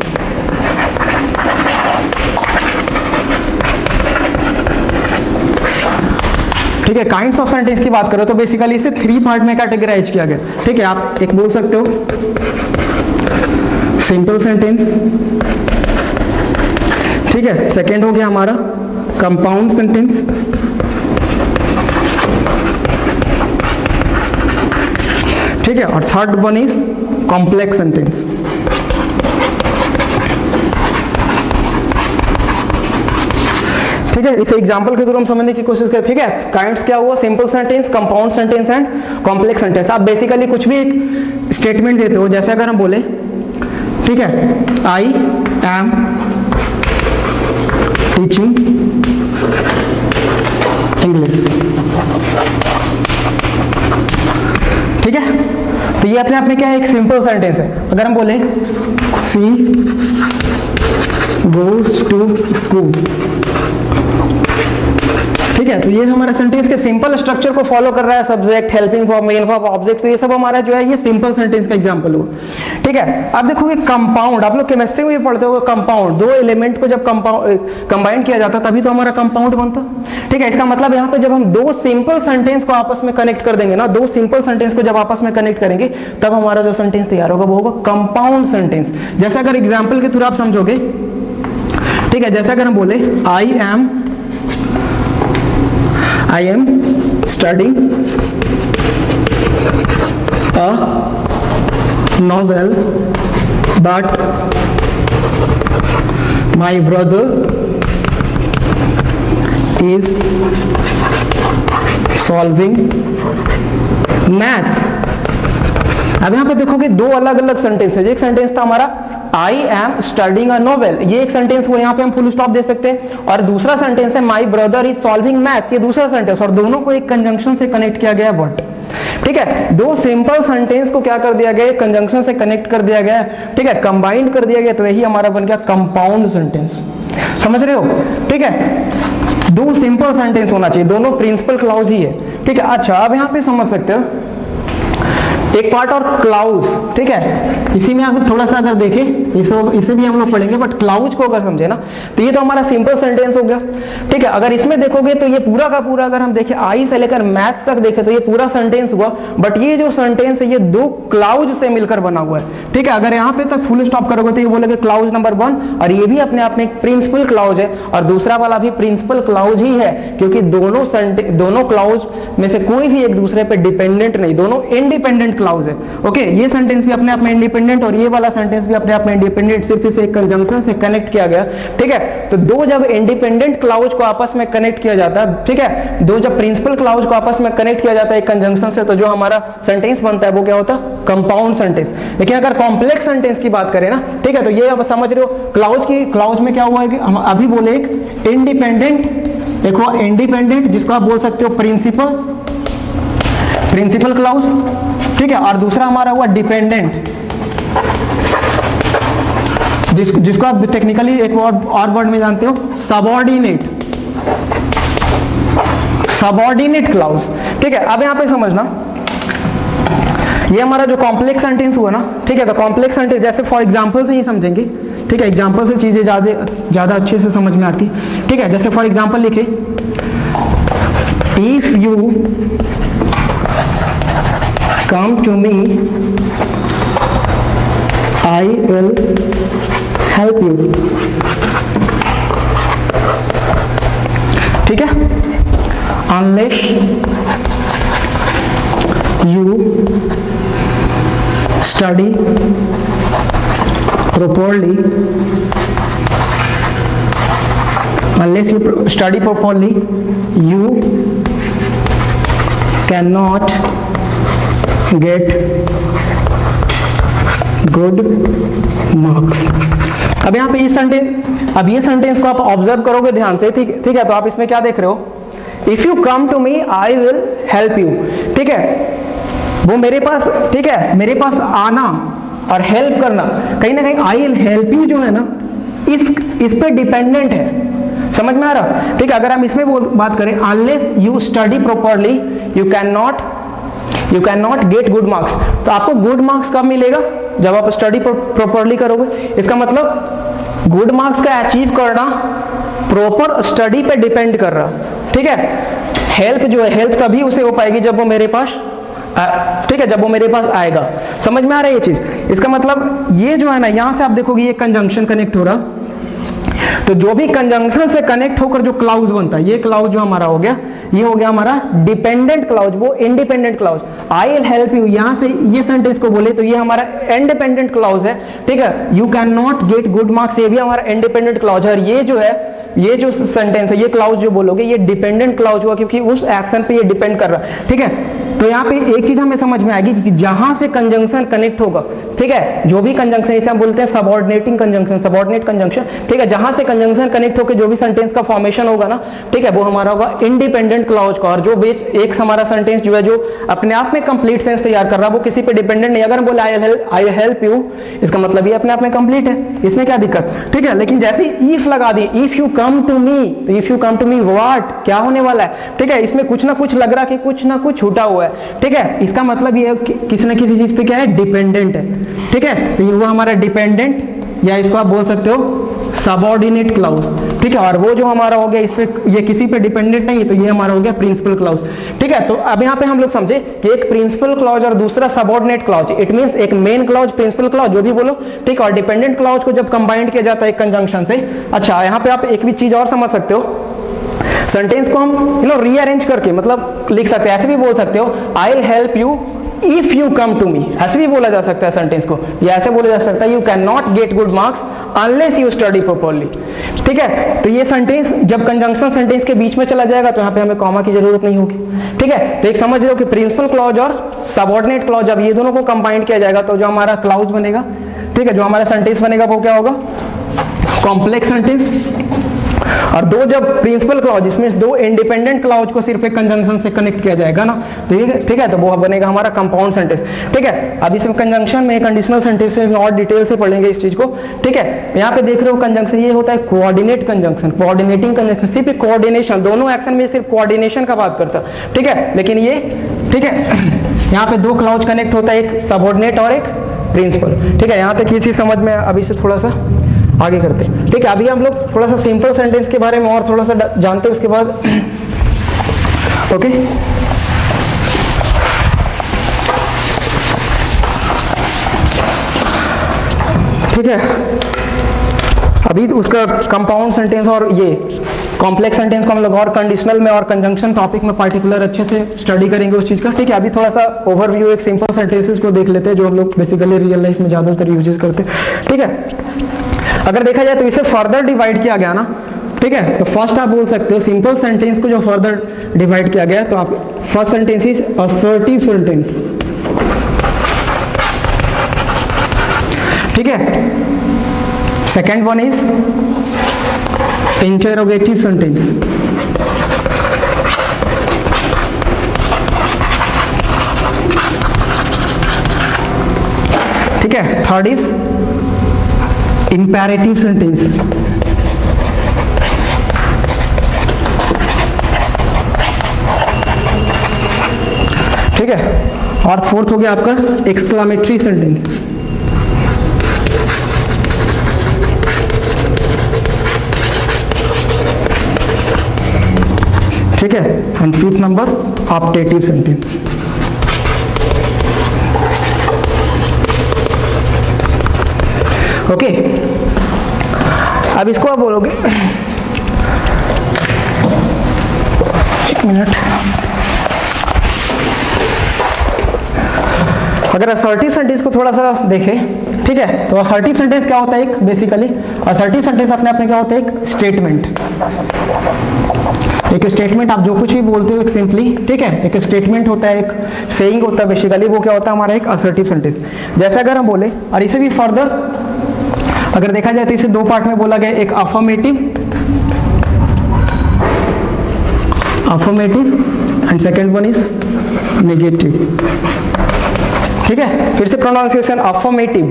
ठीक है, काइंड्स ऑफ सेंटेंस की बात करो तो बेसिकली इसे 3 पार्ट में कैटेगराइज किया गया। ठीक है, आप एक बोल सकते हो सिंपल सेंटेंस, ठीक है, सेकेंड हो गया हमारा कंपाउंड सेंटेंस, ठीक है, और third one is complex sentence. ठीक है, इस एग्जांपल के थ्रू हम समझने की कोशिश करें। ठीक है, काइंड्स क्या हुआ, simple sentence, compound sentence and complex sentence. आप बेसिकली कुछ भी एक स्टेटमेंट देते हो, जैसे अगर हम बोले, ठीक है, आई एम टीचिंग इंग्लिश। ठीक है, तो ये अपने आप में क्या है, एक सिंपल सेंटेंस है। अगर हम बोले सी गोज टू स्कूल, ठीक है, तो ये हमारा सेंटेंस के सिंपल स्ट्रक्चर को फॉलो कर रहा है, subject, helping verb, main verb, object. तो ये सब हमारा जो है ये सिंपल सेंटेंस का एग्जांपल हुआ। ठीक है, आप देखोगे कंपाउंड, आप लोग केमिस्ट्री में भी पढ़ते हो, कंपाउंड, दो एलिमेंट को जब कंबाइन किया जाता तभी तो हमारा कंपाउंड बनता। ठीक है, इसका मतलब यहाँ पे जब हम दो सिंपल सेंटेंस को आपस में कनेक्ट कर देंगे ना, दो सिंपल सेंटेंस को जब आपस में कनेक्ट करेंगे तब हमारा जो सेंटेंस तैयार होगा वो होगा कंपाउंड सेंटेंस। जैसे अगर एग्जाम्पल के थ्रू आप समझोगे, ठीक है, जैसे अगर हम बोले I am studying a novel, but my brother is solving maths। अब यहाँ पे देखोगे दो अलग अलग सेंटेंस है। एक सेंटेंस था हमारा I am studying a novel, ये एक सेंटेंस को यहाँ पे हम फुल स्टॉप दे सकते हैं, और दूसरा सेंटेंस है my brother is solving maths, ये दूसरा सेंटेंस, और दोनों को एक कंजंक्शन से कनेक्ट किया गया बट। ठीक है, दो सिंपल सेंटेंस को क्या कर दिया गया, कंजंक्शन से कनेक्ट कर दिया गया। ठीक है, कंबाइंड कर दिया गया, तो यही हमारा बन गया कंपाउंड सेंटेंस। समझ रहे हो? ठीक है, दो सिंपल सेंटेंस होना चाहिए, दोनों प्रिंसिपल क्लॉज ही है। ठीक है, अच्छा अब यहाँ पे समझ सकते हो एक पार्ट और क्लाउज। ठीक है, इसी में आप थोड़ा सा अगर देखें, इसे भी हम लोग पढ़ेंगे, बट क्लाउज को अगर समझे ना तो ये तो हमारा सिंपल सेंटेंस हो गया। ठीक है, अगर इसमें देखोगे तो ये पूरा का पूरा अगर हम देखें आई से लेकर मैथ्स तक देखें तो ये पूरा सेंटेंस हुआ, बट ये जो सेंटेंस है ये दो क्लाउज से मिलकर बना हुआ है। ठीक है, अगर यहाँ पे तक फुल स्टॉप करोगे तो ये बोलेगे क्लाउज नंबर 1, और ये भी अपने आप में एक प्रिंसिपल क्लाउज है, और दूसरा वाला भी प्रिंसिपल क्लाउज ही है, क्योंकि दोनों क्लाउज में से कोई भी एक दूसरे पे डिपेंडेंट नहीं, दोनों इंडिपेंडेंट क्लाउज है। ओके, ये सेंटेंस भी अपने आप में इंडिपेंडेंट और ये वाला सेंटेंस भी अपने आप में इंडिपेंडेंट, सिर्फ इसे एक कंजंक्शन से कनेक्ट किया गया। ठीक है, तो दो जब इंडिपेंडेंट क्लाउज को आपस में कनेक्ट किया जाता है, ठीक है, दो जब प्रिंसिपल क्लाउज को आपस में कनेक्ट किया जाता है एक कंजंक्शन से, तो जो हमारा सेंटेंस बनता है वो क्या होता है, कंपाउंड सेंटेंस। लेकिन अगर कॉम्प्लेक्स सेंटेंस की बात करें ना, ठीक है, तो ये अब समझ रहे हो क्लाउज में क्या हुआ है कि हम अभी बोले एक इंडिपेंडेंट, एक हुआ इंडिपेंडेंट जिसको आप बोल सकते हो प्रिंसिपल क्लाउज। ठीक है, और दूसरा हमारा हुआ डिपेंडेंट, जिसको आप टेक्निकली एक और वर्ड में जानते हो सबऑर्डिनेट क्लाउज। ठीक है, अब यहां पे समझना, ये हमारा जो कॉम्प्लेक्स सेंटेंस हुआ ना, ठीक है, तो कॉम्प्लेक्स सेंटेंस जैसे फॉर एग्जांपल से ही समझेंगे। ठीक है, एग्जांपल से चीजें ज्यादा अच्छे से समझ में आती। ठीक है, जैसे फॉर एग्जांपल लिखे, if you come to me, I will help you. ठीक है, unless you study properly, unless you study properly, you cannot get good marks. अब यहाँ पे ये सेंटेंस, अब ये सेंटेंस को आप ऑब्जर्व करोगे ध्यान से, ठीक है, तो आप इसमें क्या देख रहे हो, if you come to me I will help you, ठीक है, वो मेरे पास, ठीक है, मेरे पास आना और हेल्प करना, कहीं ना कहीं आई विल हेल्प यू जो है ना, इस पे डिपेंडेंट है, समझ में आ रहा, ठीक है। अगर हम इसमें बात करें, unless you study properly you can not get good marks, तो आपको गुड मार्क्स कब मिलेगा, जब आप स्टडी प्रॉपरली करोगे। इसका मतलब गुड मार्क्स का अचीव करना प्रॉपर स्टडी पे डिपेंड कर रहा, ठीक है। हेल्प जो है, हेल्प तभी उसे हो पाएगी जब वो मेरे पास, ठीक है, जब वो मेरे पास आएगा। समझ में आ रहा है ये चीज। इसका मतलब ये जो है ना, यहां से आप देखोगे ये कंजंक्शन कनेक्ट हो रहा, तो जो भी कंजंक्शन से कनेक्ट होकर जो क्लाउज बनता है, ये क्लाउज जो हमारा हो गया, ये हो गया हमारा डिपेंडेंट क्लाउज, वो independent clause. I will help you, यहां से ये सेंटेंस को बोले तो ये हमारा इंडिपेंडेंट क्लाउज है, ठीक है। You can not get good marks, ये भी हमारा इंडिपेंडेंट क्लाउज है। और ये जो है, ये जो सेंटेंस है, ये क्लाउज जो बोलोगे, ये डिपेंडेंट क्लाउज हुआ, क्योंकि उस एक्शन पे ये डिपेंड कर रहा है, ठीक है। तो यहाँ पे एक चीज हमें समझ में आएगी कि जहां से कंजंक्शन कनेक्ट होगा, ठीक है, जो भी कंजंक्शन, इसे हम बोलते हैं सबऑर्डिनेटिंग कंजंक्शन, सबऑर्डिनेट कंजंक्शन, ठीक है, जहां से कंजंक्शन कनेक्ट होकर जो भी सेंटेंस का फॉर्मेशन होगा ना, ठीक है, वो हमारा होगा इंडिपेंडेंट क्लाउज का। और जो बीच एक हमारा सेंटेंस जो है, जो अपने आप में कंप्लीट सेंस तैयार कर रहा है, वो किसी पे डिपेंडेंट नहीं। अगर हम बोले आई हेल्प यू, इसका मतलब ये अपने आप में कंप्लीट है, इसमें क्या दिक्कत, ठीक है। लेकिन जैसे इफ लगा दी, if you come to me, if you come to me what, क्या होने वाला है, ठीक है, इसमें कुछ ना कुछ लग रहा कि कुछ ना कुछ छूटा हुआ है, ठीक है। इसका मतलब ये किसी न किसी चीज पे क्या है, डिपेंडेंट है, ठीक है। तो ये हुआ हमारा डिपेंडेंट, या इसको आप बोल सकते हो सबऑर्डिनेट क्लाउज, ठीक है। और वो जो हमारा हो गया, इस पे ये किसी पे डिपेंडेंट नहीं है, तो ये हमारा हो गया प्रिंसिपल क्लाउज, ठीक है। तो अब यहाँ पे हम लोग समझे कि एक प्रिंसिपल क्लाउज और दूसरा सबऑर्डिनेट क्लाउज, इट मींस एक मेन क्लाउज, प्रिंसिपल क्लाउज, जो भी बोलो, ठीक है। और डिपेंडेंट क्लाउज को जब कंबाइंड किया जाता है एक कंजंक्शन से, अच्छा, यहाँ पे आप एक भी चीज और समझ सकते हो, सेंटेंस को हम रीअरेंज करके मतलब लिख सकते हैं, ऐसे भी बोल सकते हो, I will help you if you come to me, ऐसे भी बोला जा सकता है सेंटेंस को, या ऐसे बोला जा सकता है, you can not get good marks unless you study properly, ठीक है। तो ये सेंटेंस जब कंजंक्शन सेंटेंस के बीच में चला जाएगा, तो यहाँ पे हमें कॉमा की जरूरत नहीं होगी, ठीक है। तो एक समझ रहे हो कि प्रिंसिपल क्लॉज और सबऑर्डिनेट क्लॉज, जब ये दोनों को कंबाइन किया जाएगा, तो जो हमारा क्लाउज बनेगा, ठीक है, जो हमारा सेंटेंस बनेगा, वो क्या होगा, कॉम्प्लेक्स सेंटेंस। और दो जब प्रिंसिपल क्लॉज, इसमें दो इंडिपेंडेंट क्लॉज को सिर्फ एक कंजंक्शन से कनेक्ट किया जाएगा ना, ठीक है, तो वो बनेगा हमारा कंपाउंड सेंटेंस, ठीक है। अब इसमें कंजंक्शन में कंडीशनल सेंटेंस में और डिटेल से पढ़ेंगे इस चीज को, ठीक है। यहाँ पे देख रहे हो कंजंक्शन, ये होता है कोऑर्डिनेट कंजंक्शन, कोऑर्डिनेटिंग कंजंक्शन, सिर्फ कोऑर्डिनेशन, दोनों एक्शन में सिर्फ कोऑर्डिनेशन का बात करता है, ठीक है। लेकिन ये, ठीक है, यहाँ पे दो क्लॉज कनेक्ट होता है, एक सबऑर्डिनेट और एक प्रिंसिपल, ठीक है। यहाँ तक ये चीज समझ में, अभी से थोड़ा सा आगे करते हैं, ठीक है। अभी हम लोग थोड़ा सा सिंपल सेंटेंस के बारे में और थोड़ा सा जानते हैं, उसके बाद ओके। ठीक है, अभी उसका कंपाउंड सेंटेंस और ये कॉम्प्लेक्स सेंटेंस को हम लोग और कंडीशनल में और कंजंक्शन टॉपिक में पार्टिकुलर अच्छे से स्टडी करेंगे उस चीज का, ठीक है। अभी थोड़ा सा ओवरव्यू एक सिंपल सेंटेंसेस को देख लेते हैं, जो हम लोग बेसिकली रियल लाइफ में ज्यादातर यूज करते हैं, ठीक है। अगर देखा जाए तो इसे फर्दर डिवाइड किया गया ना, ठीक है, तो फर्स्ट आप बोल सकते हो सिंपल सेंटेंस को जो फर्दर डिवाइड किया गया, तो आप first sentence is assertive sentence, ठीक है। Second one is interrogative sentence, ठीक है। थर्ड इज इंपैरेटिव सेंटेंस, ठीक है। और फोर्थ हो गया आपका एक्सक्लामेटरी सेंटेंस, ठीक है। And fifth number optative sentence. Okay, अब इसको आप बोलोगे, एक मिनट, अगर असर्टिव सेंटेंस को थोड़ा सा देखें, ठीक है, तो असर्टिव सेंटेंस क्या होता है? एक बेसिकली असर्टिव सेंटेंस अपने आप में क्या होता है? एक स्टेटमेंट। एक स्टेटमेंट आप जो कुछ भी बोलते हो एक सिंपली, ठीक है, एक स्टेटमेंट होता है, एक सेइंग होता है बेसिकली, वो क्या होता है? हमारा एक असर्टिव सेंटेंस। जैसे अगर हम बोले, और इसे भी फर्दर अगर देखा जाए तो इसे दो पार्ट में बोला गया, एक affirmative and second one is negative, ठीक है। फिर से प्रोनाउंसिएशन अफर्मेटिव,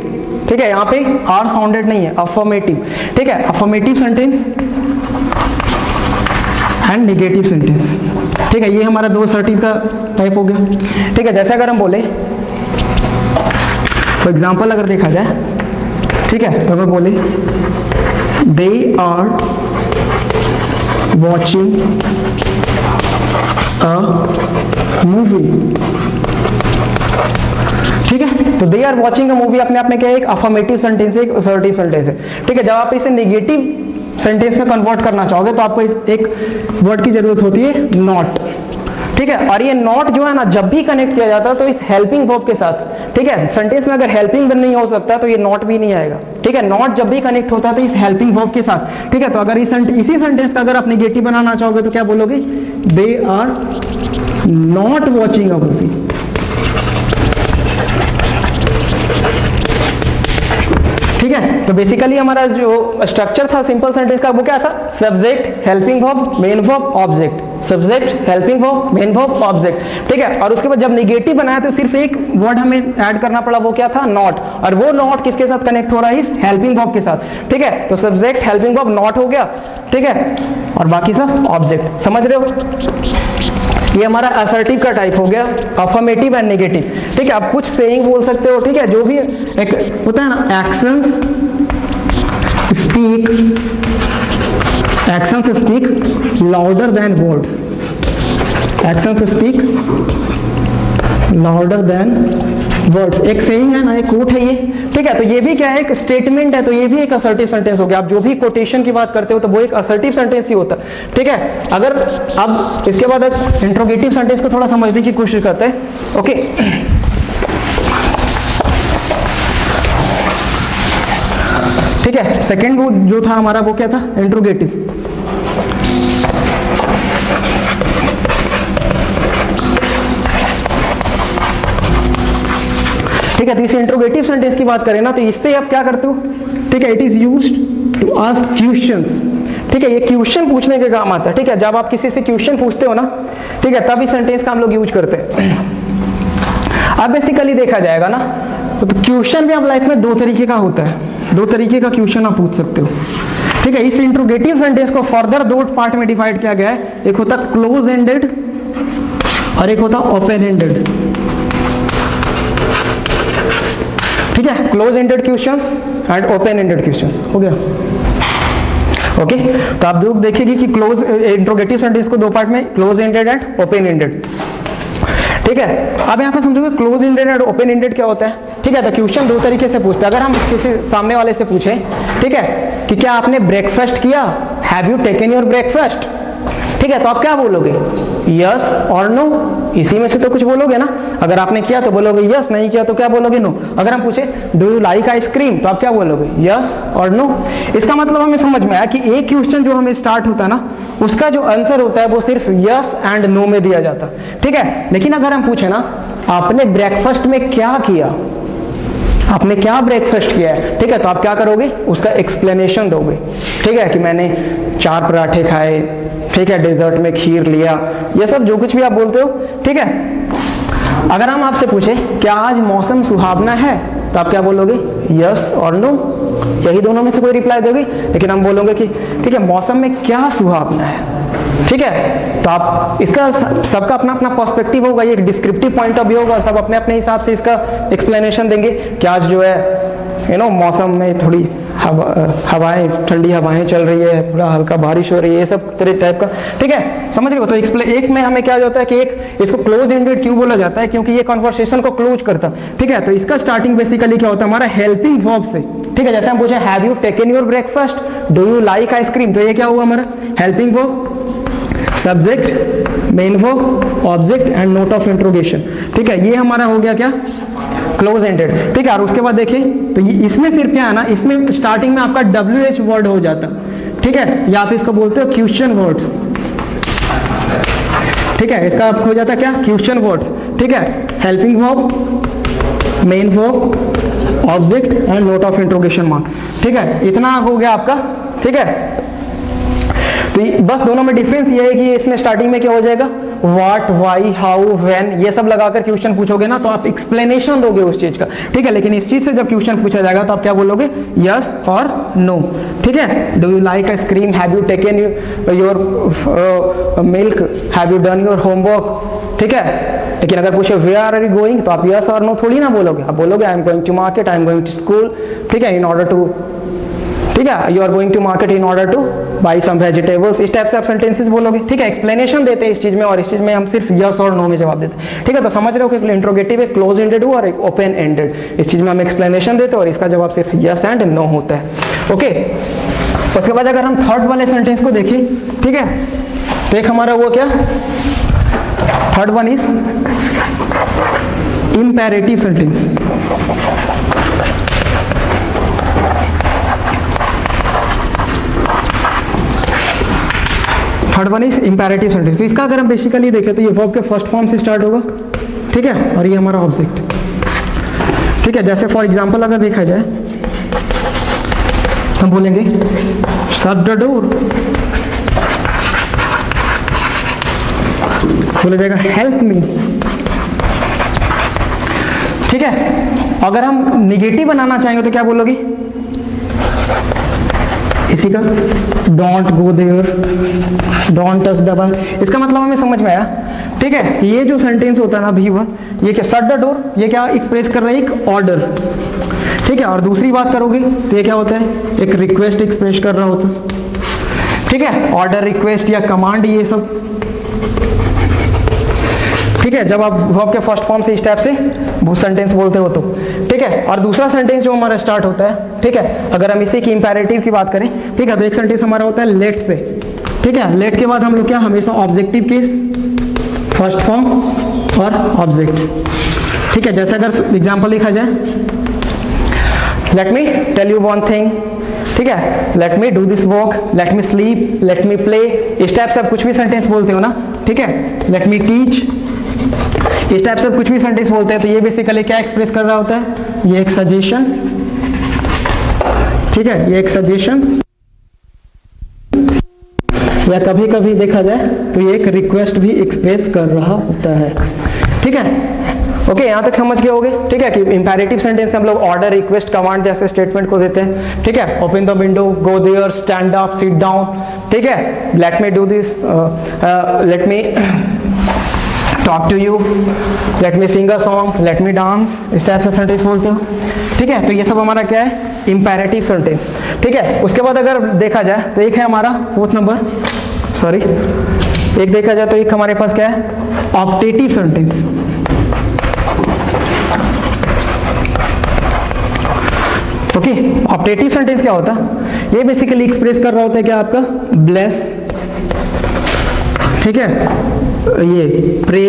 ठीक है, यहाँ पे आर साउंडेड नहीं है, अफर्मेटिव, ठीक है, affirmative sentence and negative sentence, ठीक है, ये हमारा दो असर्टिव का टाइप हो गया, ठीक है। जैसे अगर हम बोले, फॉर एग्जाम्पल अगर देखा जाए, ठीक है, तो अगर बोले they are watching a movie, ठीक है, तो they are watching a movie अपने आप में क्या है? एक अफर्मेटिव सेंटेंस है, एक असर्टिव सेंटेंस है, ठीक है। जब आप इसे नेगेटिव सेंटेंस में कन्वर्ट करना चाहोगे तो आपको एक वर्ड की जरूरत होती है, नॉट, ठीक है। और ये नॉट जो है ना, जब भी कनेक्ट किया जाता है तो इस हेल्पिंग वर्ब के साथ, ठीक है, सेंटेंस में अगर हेल्पिंग वर्ब नहीं हो सकता तो ये नॉट भी नहीं आएगा, ठीक है। नॉट जब भी कनेक्ट होता है तो इस हेल्पिंग वर्ब के साथ, ठीक है। तो अगर इसी सेंटेंस का अगर आप नेगेटिव बनाना चाहोगे तो क्या बोलोगे? They are not watching a movie, ठीक है। तो बेसिकली हमारा जो स्ट्रक्चर था सिंपल सेंटेंस का वो क्या था? Subject, helping verb, main verb, object, subject, helping verb, main verb, object, ठीक है। और उसके बाद जब नेगेटिव बनाया तो सिर्फ एक वर्ड हमें ऐड करना पड़ा, वो क्या था? नॉट। और वो नॉट किसके साथ कनेक्ट हो रहा है? इस हेल्पिंग वर्ब के साथ, ठीक है। तो सब्जेक्ट, हेल्पिंग वर्ब, नॉट हो गया, ठीक है, और बाकी सब ऑब्जेक्ट। समझ रहे हो? ये हमारा असर्टिव का टाइप हो गया, अफर्मेटिव एंड नेगेटिव, ठीक है। आप कुछ सेइंग बोल सकते हो, ठीक है, जो भी एक होता है ना, actions speak louder than words, actions speak louder than words, एक सेइंग है ना, एक कोट है ये, ठीक है। तो ये भी क्या है? एक स्टेटमेंट है, तो ये भी एक असर्टिव सेंटेंस हो गया। आप जो भी कोटेशन की बात करते हो तो वो एक असर्टिव सेंटेंस ही होता है, ठीक है। अगर अब इसके बाद एक इंट्रोगेटिव सेंटेंस को थोड़ा समझने की कोशिश करते हैं, ओके। ठीक है, सेकेंड वो जो था हमारा वो क्या था? इंट्रोगेटिव। ठीक है, तो इस इंट्रोगेटिव सेंटेंस की बात करें ना, तो इससे आप क्या करते हो? ठीक है, it is used to ask questions, ठीक है, ये क्वेश्चन पूछने के काम आता है, ठीक है। जब आप किसी से क्वेश्चन पूछते हो ना, ठीक है, तब इस सेंटेंस का हम लोग यूज करते हैं। अब बेसिकली देखा जाएगा ना, तो क्वेश्चन भी आप लाइफ में दो तरीके का होता है, दो तरीके का क्वेश्चन आप पूछ सकते हो, ठीक है। इस इंट्रोगेटिव सेंटेंस को फर्दर दो पार्ट में डिवाइड किया गया है, एक होता क्लोज एंडेड और एक होता ओपन एंडेड, ठीक है। Close ended questions and open ended questions हो गया, ओके। तो आप लोग देखेंगे कि क्लोज इंट्रोगेटिव सेंटेंस को दो पार्ट में, close ended and open ended, ठीक है। अब यहाँ पे समझोगे क्लोज एंडेड और ओपन एंडेड क्या होता है, ठीक है। तो क्वेश्चन दो तरीके से पूछते हैं। अगर हम किसी सामने वाले से पूछें, ठीक है, कि क्या आपने ब्रेकफास्ट किया, have you taken your breakfast, ठीक है, तो आप क्या बोलोगे? यस और नो, इसी में से तो कुछ बोलोगे ना। अगर आपने किया तो बोलोगे यस, नहीं किया तो क्या बोलोगे? नो। अगर हम पूछे डू यू लाइक आइसक्रीम, तो आप क्या बोलोगे? यस और नो। इसका मतलब हमें समझ में आया कि एक क्वेश्चन जो हमें स्टार्ट होता है ना, उसका जो आंसर होता है वो सिर्फ यस एंड नो में दिया जाता है, ठीक है। लेकिन अगर हम पूछे ना, आपने ब्रेकफास्ट में क्या किया, आपने क्या ब्रेकफास्ट किया है, ठीक है, तो आप क्या करोगे? उसका एक्सप्लेनेशन दोगे, ठीक है, कि मैंने 4 पराठे खाए, ठीक है, डेजर्ट में खीर लिया, ये सब जो कुछ भी आप बोलते हो, ठीक है। अगर हम आपसे पूछे क्या आज मौसम सुहावना है, तो आप क्या बोलोगे? यस और नो, यही दोनों में से कोई रिप्लाई दोगे। लेकिन हम बोलोगे कि ठीक है, मौसम में क्या सुहावना है, ठीक है। तो आप इसका सबका अपना अपना पर्सपेक्टिव होगा, ये एक डिस्क्रिप्टिव पॉइंट ऑफ व्यू होगा, और सब अपने अपने हिसाब से इसका एक्सप्लेनेशन देंगे कि आज जो है मौसम में थोड़ी हवाएं, ठंडी हवाएं चल रही है, थोड़ा हल्का बारिश हो रही है, ये सब तरह टाइप का, ठीक है, समझ रहे हो। तो एक में हमें क्या होता है कि एक इसको क्लोज एंडेड क्यों बोला जाता है? क्योंकि ये कन्वर्सेशन को क्लोज करता है, ठीक है। तो इसका स्टार्टिंग बेसिकली क्या होता है? हमारा हेल्पिंग वर्ब से, ठीक है, जैसे हम पूछे have you taken your breakfast, do you like ice cream, तो ये क्या हुआ हमारा helping verb, subject, main verb, object and note of interrogation. ठीक है, ये हमारा हो गया क्या, क्लोज एंडेड। ठीक है, और उसके बाद देखिए तो इसमें सिर्फ क्या है ना, इसमें स्टार्टिंग में आपका WH वर्ड हो जाता। ठीक है, या आप इसको बोलते हो क्वेश्चन वर्ड्स। ठीक है, इसका आपको हो जाता है क्या, क्वेश्चन वर्ड्स। ठीक है, helping verb, main verb, object and note of interrogation mark. ठीक है, इतना हो गया आपका। ठीक है, तो बस दोनों में डिफरेंस ये है कि इसमें स्टार्टिंग में क्या हो जाएगा, व्हाट, व्हाई, हाउ, व्हेन, ये सब लगाकर क्वेश्चन पूछोगे ना तो आप एक्सप्लेनेशन दोगे उस चीज का। ठीक है, लेकिन इस चीज से जब क्वेश्चन पूछा जाएगा तो आप क्या बोलोगे, यस और नो। ठीक है, do you like ice cream, have you taken your milk, have you done your homework. ठीक है, लेकिन अगर पूछे वेयर आर यू गोइंग तो आप यस और नो थोड़ी ना बोलोगे, आप बोलोगे I am going to market, I am going to school. ठीक है, इन ऑर्डर टू, ठीक है, you are going to market in order to buy some vegetables. इस टाइप से आप सेंटेंसेस बोलोगे। ठीक है, एक्सप्लेनेशन देते हैं इस चीज में, और इस चीज में हम सिर्फ यस और नो में जवाब देते हैं। ठीक है, तो समझ रहे हो कि इंट्रोगेटिव एक क्लोज एंडेड हुआ और एक ओपन एंडेड। इस चीज में हम एक्सप्लेनेशन देते हैं और इसका जवाब सिर्फ यस एंड नो होता है। ओके, उसके बाद अगर हम थर्ड वाले सेंटेंस को देखें, ठीक है, तो एक हमारा वो क्या, third one is imperative sentence. Third one is imperative sentence. तो इसका अगर हम बेसिकली देखें तो ये वर्ब के फर्स्ट फॉर्म से स्टार्ट होगा। ठीक है, और ये हमारा ऑब्जेक्ट। ठीक है, जैसे फॉर एग्जांपल अगर देखा जाए हम बोलेंगे शट द डोर, बोला जाएगा हेल्प मी। ठीक है, अगर हम निगेटिव बनाना चाहेंगे तो क्या बोलोगी, इसी का don't go there, don't touch the ball. इसका मतलब हमें समझ में आया। ठीक है, ये जो सेंटेंस होता है ना V1, ये क्या, शट द डोर, ये क्या एक्सप्रेस कर रहा है, एक ऑर्डर। ठीक है, और दूसरी बात करोगे तो ये क्या होता है, एक रिक्वेस्ट एक्सप्रेस कर रहा होता है। ठीक है, ऑर्डर, रिक्वेस्ट या कमांड, ये सब। ठीक है, जब आप वर्ब के फर्स्ट फॉर्म से इस टाइप से वो सेंटेंस बोलते हो तो। ठीक है, और दूसरा सेंटेंस जो हमारा स्टार्ट होता है, ठीक है, अगर हम इसी की इंपेरेटिव की बात करें, ठीक है, तो एक सेंटेंस हमारा होता है लेट से। ठीक है, लेट के बाद हम लोग क्या, हमेशा ऑब्जेक्टिव केस, फर्स्ट फॉर्म और ऑब्जेक्ट। ठीक है, जैसे अगर एग्जांपल लिखा जाए, let me tell you one thing. ठीक है, let me do this work, let me sleep, let me play, इस टाइप से आप कुछ भी सेंटेंस बोलते हो ना। ठीक है, लेट मी टीच, इस टाइप से कुछ भी सेंटेंस बोलते हैं तो ये बेसिकली क्या एक्सप्रेस कर रहा होता है, ये एक सजेशन। ठीक है, ये एक सजेशन, या कभी कभी देखा जाए तो ये एक रिक्वेस्ट भी एक्सप्रेस कर रहा होता है। ठीक है, ओके, यहां तक समझ गए होगे। ठीक है, कि इंपेरेटिव सेंटेंस हम लोग ऑर्डर, रिक्वेस्ट, कमांड जैसे स्टेटमेंट को देते हैं। ठीक है, open the window, go there, stand up, sit down. ठीक है, let me do this, let me talk to you, let me sing a song, let me dance, इस टाइप से सेंटेंस बोलते हो। ठीक है, तो ये सब हमारा क्या है, इंपेरेटिव सेंटेंस। ठीक है, उसके बाद अगर देखा जाए तो एक है हमारा फोर्थ नंबर, सॉरी, एक देखा जाए तो एक हमारे पास क्या है, optative sentence. Okay, optative sentence क्या होता है, ये बेसिकली एक्सप्रेस कर रहा होता है क्या, आपका ब्लेस। ठीक है, ये प्रे,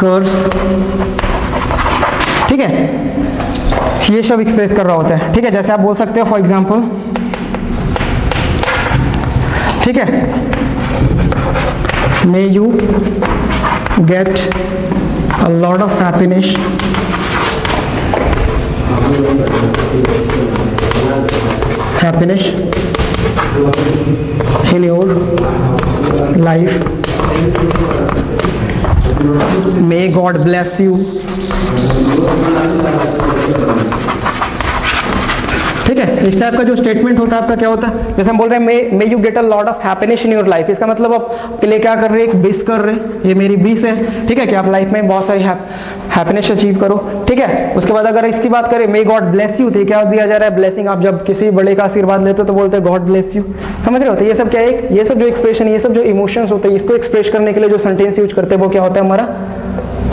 कर्स। ठीक है, ये सब एक्सप्रेस कर रहा होता है। ठीक है, जैसे आप बोल सकते हो फॉर एग्जांपल, ठीक है, may you get a lot of happiness, happiness in your life, may God bless you। ठीक है, इस टाइप का जो स्टेटमेंट होता है आपका क्या होता है, जैसे हम बोल रहे हैं may you get a lot of happiness in your life, इसका मतलब आप के लिए क्या कर रहे हैं, एक विश कर रहे हैं, ये मेरी विश है। ठीक है, कि आप लाइफ में बहुत सारी हैप्पीनेस अचीव करो। ठीक है, उसके बाद अगर इसकी बात करें, मे गॉड ब्लेस यू, तो क्या दिया जा रहा है, ब्लेसिंग। आप जब किसी बड़े का आशीर्वाद लेते हो तो बोलते हैं गॉड ब्लेस यू। समझ रहे होते, ये सब क्या है, ये सब जो एक्सप्रेशन, ये सब जो इमोशंस होते हैं, इसको एक्सप्रेस करने के लिए जो सेंटेंस यूज करते हैं वो क्या होता है, हमारा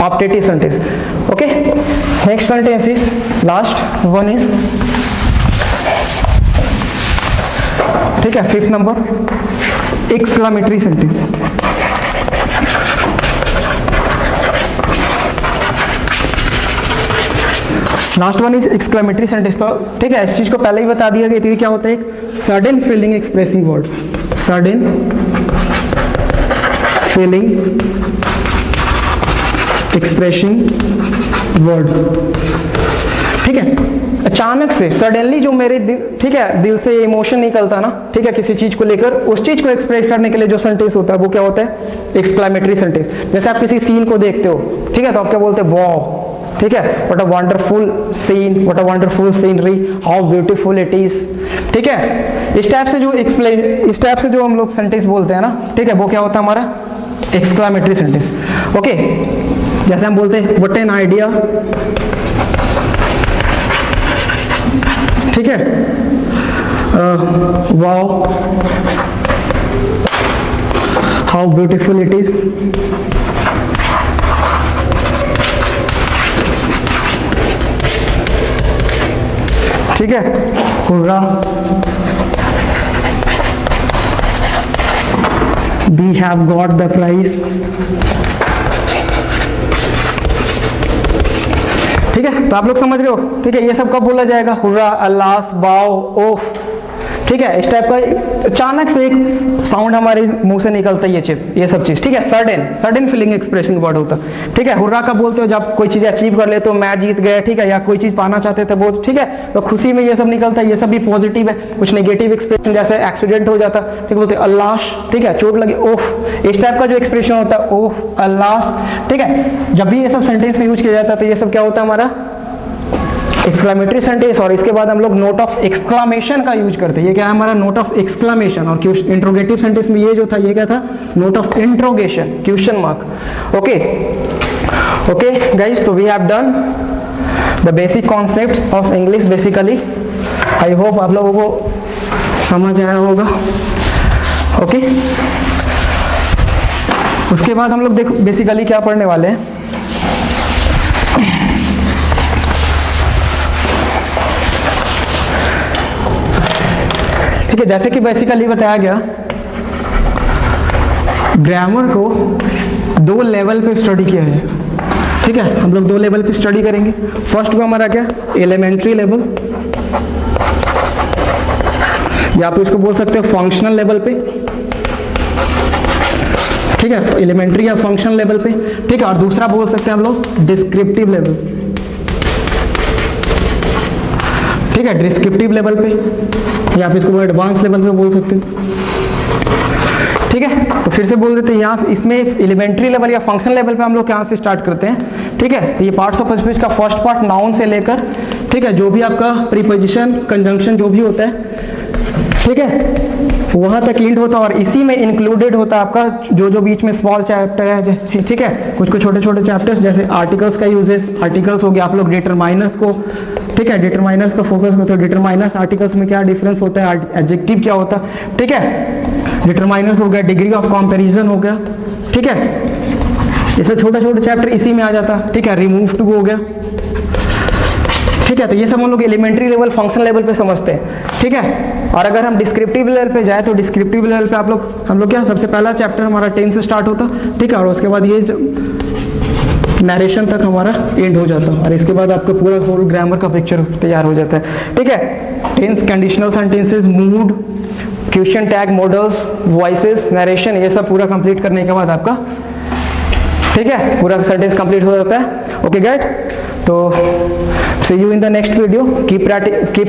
optative sentence. Okay, next sentence is last one is, ठीक है, 5th number exclamatory sentence. Last one is exclamatory sentence. तो ठीक है, इस चीज को पहले ही बता दिया गया। तो ये क्या होता है, एक sudden feeling expressing word, sudden feeling expressing word. ठीक है, अचानक से सडनली जो मेरे दिल, ठीक है, दिल से इमोशन निकलता ना, ठीक है, किसी चीज को लेकर, उस चीज को एक्सप्रेस करने के लिए जो सेंटेंस होता है वो क्या होता है, एक्सक्लामेटरी सेंटेंस। जैसे आप किसी सीन को देखते हो, ठीक है, तो आप क्या बोलते हैं, वाओ, ठीक है, what a wonderful scene, what a wonderful scenery, how beautiful it is. ठीक है, इस टाइप से जो हम लोग सेंटेंस बोलते हैं ना, ठीक है, वो क्या होता है हमारा एक्सक्लामेटरी सेंटेंस। ओके, जैसे हम बोलते हैं व्हाट एन आइडिया, ठीक है, wow, how beautiful it is. ठीक है, hurrah, we have got the prize। ठीक है, तो आप लोग समझ रहे हो। ठीक है, ये सब कब बोला जाएगा, हुर्रा, अल्लाह, वाओ, ओफ। ठीक है, इस टाइप का अचानक से एक साउंड हमारे मुंह से निकलता है, ये सब चीज। ठीक है, सडन फीलिंग एक्सप्रेसिंग वर्ड होता है। ठीक है, हुर्रा कब बोलते हो, जब कोई चीज अचीव कर ले, तो मैं जीत गया, ठीक है, या कोई चीज पाना चाहते थे वो, ठीक है, तो खुशी में ये सब निकलता है। ये सब भी पॉजिटिव है। कुछ नेगेटिव एक्सप्रेशन, जैसे एक्सीडेंट हो जाता, ठीक है, बोलते अल्लाह, ठीक है, चोट लगी, ओफ। इस टाइप का जो एक्सप्रेशन होता है, ओफ, अल्लाह। ठीक है, जब भी ये सब सेंटेंस में यूज किया जाता है तो ये सब क्या होता है हमारा एक्सक्लामेटरी सेंटेंस। और इसके बाद हम लोग नोट ऑफ एक्सक्लामेशन का यूज करते हैं। ये क्या है हमारा नोट ऑफ एक्सक्लामेशन। और इंट्रोगेटिव सेंटेंस में ये जो था, ये क्या था, note of interrogation, question mark. Okay okay guys, तो we have done the basic concepts of English basically. I hope आप लोगों को समझ आया होगा। ओके, उसके बाद हम लोग देखो बेसिकली क्या पढ़ने वाले हैं। ठीक है, जैसे कि बेसिकली बताया गया, ग्रामर को 2 लेवल पे स्टडी किया है। ठीक है, हम लोग 2 लेवल पे स्टडी करेंगे। फर्स्ट को हमारा क्या, एलिमेंट्री लेवल, या आप इसको बोल सकते हो फंक्शनल लेवल पे। ठीक है, एलिमेंट्री या फंक्शनल लेवल पे। ठीक है, और दूसरा बोल सकते हैं हम लोग डिस्क्रिप्टिव लेवल। ठीक है, डिस्क्रिप्टिव लेवल पे, या आप इसको एडवांस लेवल पे बोल सकते हो। ठीक है, तो फिर से बोल देते हैं यहाँ से, इसमें एलिमेंट्री लेवल या फंक्शन लेवल पे हम लोग यहाँ से स्टार्ट करते हैं। ठीक है, तो ये पार्ट्स ऑफ स्पीच का फर्स्ट पार्ट नाउन से लेकर, ठीक है, जो भी आपका प्रीपोजिशन, कंजंक्शन जो भी होता है, ठीक है, वहां तक इंड होता है। और इसी में इंक्लूडेड होता है आपका जो बीच में स्मॉल चैप्टर है। ठीक है, कुछ छोटे छोटे चैप्टर्स, जैसे आर्टिकल्स का यूजेस, आर्टिकल्स हो गया, आप लोग डिटरमाइनर्स को, ठीक है, डिटरमाइनर्स का फोकस करते हो। डिटरमाइनर्स आर्टिकल्स में क्या डिफरेंस होता है, एडजेक्टिव क्या होता है। ठीक है, डिटरमाइनर्स हो गया, डिग्री ऑफ कंपैरिजन हो गया। ठीक है, जैसे छोटा छोटा चैप्टर इसी में आ जाता है। ठीक है, रिमूव टू हो गया। ठीक है, तो ये सब हम लोग एलिमेंट्री लेवल, फंक्शन लेवल पे समझते हैं। ठीक है, और अगर हम डिस्क्रिप्टिव लेवल पे जाए तो डिस्क्रिप्टिव लेवल पे हम लोग क्या, सबसे पहला चैप्टर हमारा 10 से स्टार्ट होता। ठीक है, और उसके बाद ये नरेशन तक हमारा एंड हो जाता है। और इसके बाद आपका पूरा होल ग्रामर का पिक्चर तैयार हो जाता है। ठीक है, tense, conditional sentences, mood, question tag, modals, voices, narration, ये सब पूरा कंप्लीट करने के बाद आपका, ठीक है, पूरा सेंटेंस कंप्लीट हो जाता है। ओके गाइस, तो see you in the next video. Keep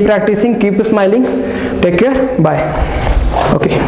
practicing, keep smiling. Take care. Bye. Okay.